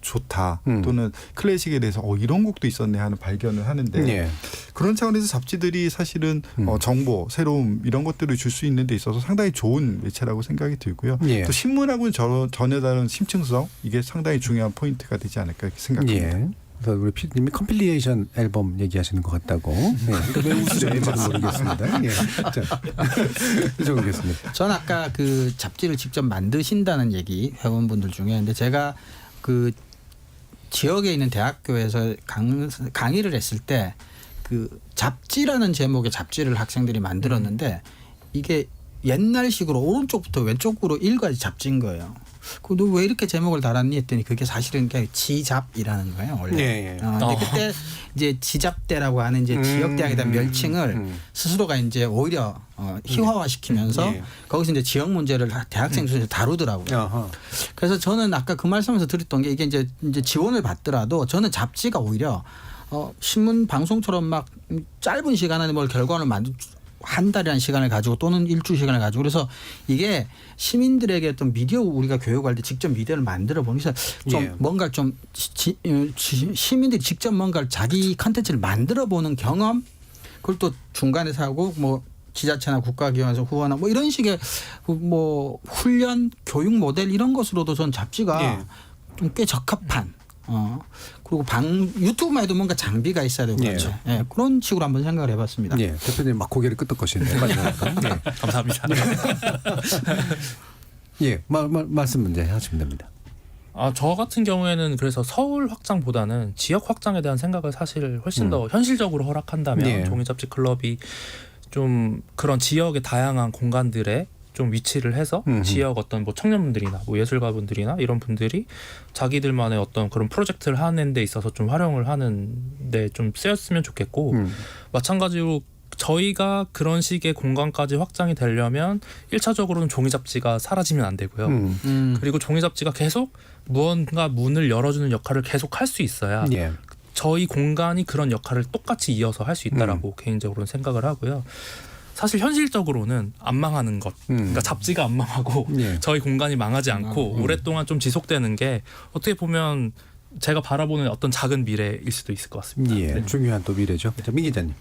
I: 좋다. 또는 클래식에 대해서 이런 곡도 있었네 하는 발견을 하는데 그런 차원에서 잡지들이 사실은 정보, 새로움 이런 것들을 줄 수 있는 데 있어서 상당히 좋은 매체라고 생각이 들고요. 또 신문하고는 전혀 다른 심층성 이게 상당히 중요한 포인트가 되지 않을까 이렇게 생각합니다.
C: 그래서 우리 PD님이 컴필리에이션 앨범 얘기하시는 것 같다고. 왜 웃으셨는지는 모르겠습니다. 이정훈 교수님.
F: 전 아까 그 잡지를 직접 만드신다는 얘기 회원분들 중에 근데 제가 그 지역에 있는 대학교에서 강의를 했을 때 그 잡지라는 제목의 잡지를 학생들이 만들었는데 이게 옛날식으로 오른쪽부터 왼쪽으로 읽어야지 잡지인 거예요. 너 왜 이렇게 제목을 달았니 했더니 그게 사실은 그냥 지잡이라는 거예요 원래. 근데 그때 이제 지잡대라고 하는 이제 지역 대학에 대한 멸칭을 스스로가 이제 오히려 희화화시키면서 거기서 이제 지역 문제를 대학생 수준에서 다루더라고요. 그래서 저는 아까 그 말씀에서 드렸던 게 이게 이제 지원을 받더라도 저는 잡지가 오히려 신문 방송처럼 막 짧은 시간 안에 뭘 결과를 한 달이라는 시간을 가지고 또는 일주 시간을 가지고 그래서 이게 시민들에게 어떤 미디어 우리가 교육할 때 직접 미디어를 만들어 보는 게 좀 뭔가 좀 시민들이 직접 뭔가 자기 컨텐츠를 만들어 보는 경험 그걸 또 중간에서 하고 뭐 지자체나 국가기관에서 후원하고 뭐 이런 식의 뭐 훈련 교육 모델 이런 것으로도 전 잡지가 좀 꽤 적합한 그리고 유튜브만 해도 뭔가 장비가 있어야 되고 그렇죠. 그런 식으로 한번 생각을 해봤습니다.
C: 대표님 막 고개를 끄덕거시네요.
H: 감사합니다.
C: 말씀 문제 하시면 됩니다.
H: 저 같은 경우에는 그래서 서울 확장보다는 지역 확장에 대한 생각을 사실 훨씬 더 현실적으로 허락한다면 종이잡지 클럽이 좀 그런 지역의 다양한 공간들에 좀 위치를 해서 지역 어떤 뭐 청년분들이나 뭐 예술가분들이나 이런 분들이 자기들만의 어떤 그런 프로젝트를 하는 데 있어서 좀 활용을 하는 데 좀 쓰였으면 좋겠고 마찬가지로 저희가 그런 식의 공간까지 확장이 되려면 1차적으로는 종이잡지가 사라지면 안 되고요. 그리고 종이잡지가 계속 무언가 문을 열어주는 역할을 계속 할 수 있어야 저희 공간이 그런 역할을 똑같이 이어서 할 수 있다라고 개인적으로는 생각을 하고요. 사실 현실적으로는 안 망하는 것, 그러니까 잡지가 안 망하고 저희 공간이 망하지 않고 오랫동안 좀 지속되는 게 어떻게 보면 제가 바라보는 어떤 작은 미래일 수도 있을 것 같습니다.
C: 중요한 또 미래죠. 민 기자님.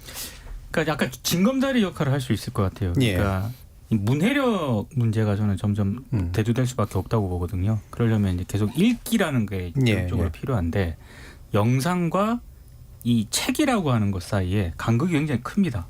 G: 그러니까 약간 징검다리 역할을 할 수 있을 것 같아요. 그러니까 이 문해력 문제가 저는 점점 대두될 수밖에 없다고 보거든요. 그러려면 이제 계속 읽기라는 게 기본적으로 필요한데 영상과 이 책이라고 하는 것 사이에 간극이 굉장히 큽니다.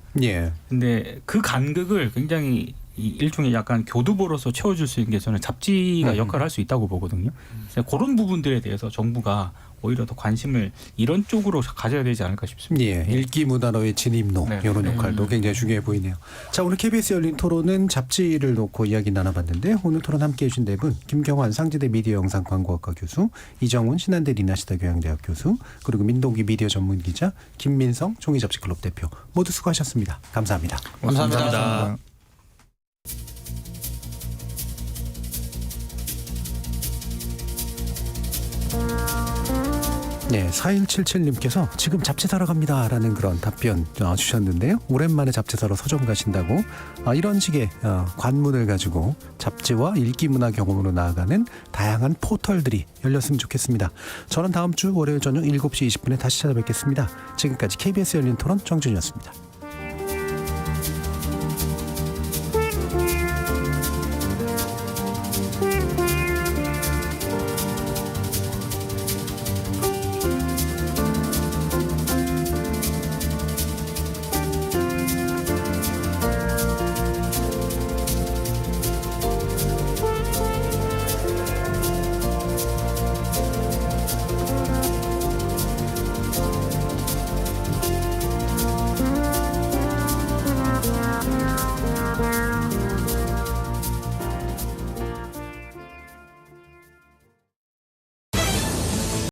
G: 근데 그 간극을 굉장히 일종의 약간 교두보로서 채워줄 수 있는 게 저는 잡지가 역할을 할 수 있다고 보거든요. 그래서 그런 부분들에 대해서 정부가 오히려 더 관심을 이런 쪽으로 가져야 되지 않을까 싶습니다.
C: 예, 읽기 문화로의 진입로
G: 네.
C: 이런 역할도 굉장히 중요해 보이네요. 자, 오늘 KBS 열린 토론은 잡지를 놓고 이야기 나눠봤는데 오늘 토론 함께해 주신 네 분, 김경환 상지대 미디어 영상 광고학과 교수, 이정훈 신한대 리나시다 교양대학 교수, 그리고 민동기 미디어 전문 기자, 김민성 종이접지클럽 대표 모두 수고하셨습니다. 감사합니다.
F: 감사합니다.
C: 네, 4177님께서 지금 잡지 사러 갑니다라는 그런 답변 주셨는데요. 오랜만에 잡지 사러 서점 가신다고 이런 식의 관문을 가지고 잡지와 읽기 문화 경험으로 나아가는 다양한 포털들이 열렸으면 좋겠습니다. 저는 다음 주 월요일 저녁 7시 20분에 다시 찾아뵙겠습니다. 지금까지 KBS 열린 토론 정준이었습니다.